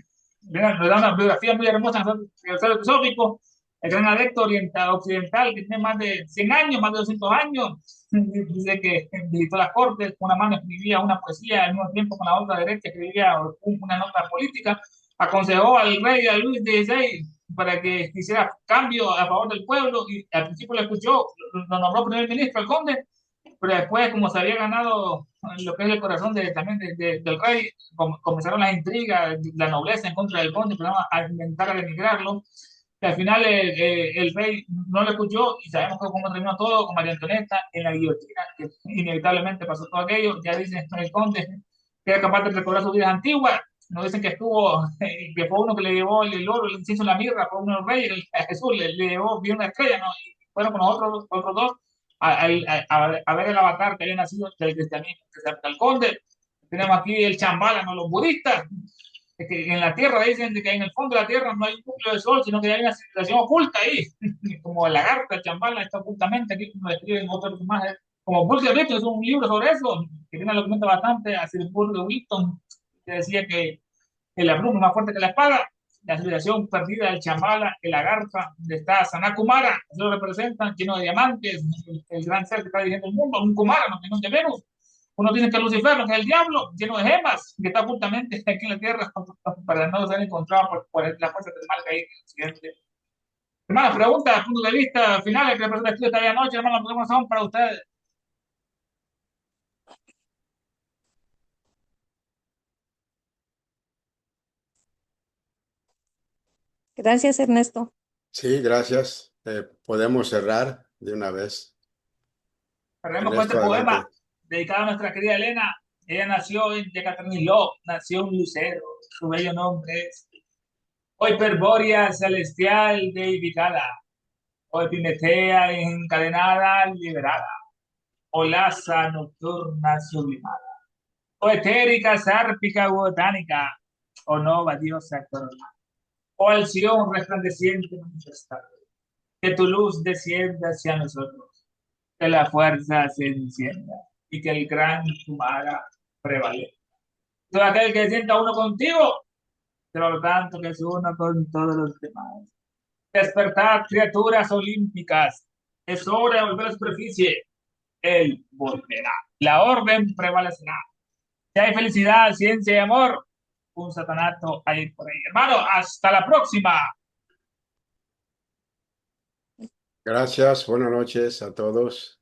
nos da una biografía muy hermosa en el Centro Filosófico. El gran adepto occidental que tiene más de 100 años, más de 200 años. Dice que visitó las cortes, con una mano escribía una poesía, al mismo tiempo con la otra derecha escribía una nota política. Aconsejó al rey, a Luis XVI, para que hiciera cambio a favor del pueblo y al principio lo escuchó, lo nombró primer ministro, el Conde, pero después, como se había ganado lo que es el corazón también del rey, comenzaron las intrigas, la nobleza en contra del Conde, empezaron a intentar denigrarlo. Y al final el rey no lo escuchó y sabemos cómo terminó todo con María Antonieta en la guillotina, que inevitablemente pasó todo aquello. Ya dicen el Conde que era capaz de recordar sus vidas antiguas. Nos dicen que estuvo, que fue uno que le llevó el oro, el incienso, la mirra, fue uno de los reyes, a Jesús le llevó bien una estrella, ¿no? Y fueron con los otros dos a ver el avatar que había nacido del cristianismo, que se el Conde. Tenemos aquí el Chambala, ¿no? Los budistas, que en la tierra dicen que en el fondo de la tierra no hay un núcleo de sol, sino que hay una civilización oculta ahí, como el lagarto, el Chambala está ocultamente aquí, como describen otros personajes, como Burke Richard, es un libro sobre eso, que tiene documento bastante a Sir Burke Whitton, que decía que la pluma es más fuerte que la espada. La civilización perdida del Chambala, el Lagarta, donde está Sanat Kumara, eso lo representan, lleno de diamantes, el gran ser que está dirigiendo el mundo, un Kumara, no de Venus, Uno dice que Lucifer, que es el diablo, lleno de gemas, que está ocultamente aquí en la tierra para no ser encontrado por las fuerzas del mal que hay en el occidente. Hermano, preguntas, puntos de vista finales que la persona estudia esta noche, hermano, ¿cómo son para ustedes? Gracias, Ernesto. Sí, gracias. Podemos cerrar de una vez. Cerremos con este Ernesto, poema adelante. dedicado a nuestra querida Elena. Ella nació en Yecaterniló, nació en Lucero. Su bello nombre es hoy Perboria celestial deivicada, o Epimetea encadenada liberada, o Laza nocturna sublimada, o etérica sárpica botánica, o nova diosa coronada, o Alción resplandeciente manifestada. Que tu luz descienda hacia nosotros, que la fuerza se encienda y que el gran Kumara prevalezca. Todo aquel que sienta uno contigo, por lo tanto que se una con todos los demás. Despertad, criaturas olímpicas, es hora de volver a la superficie. Él volverá. La orden prevalecerá. Si hay felicidad, ciencia y amor, un satanato a ir por ahí. Hermano, hasta la próxima. Gracias, buenas noches a todos.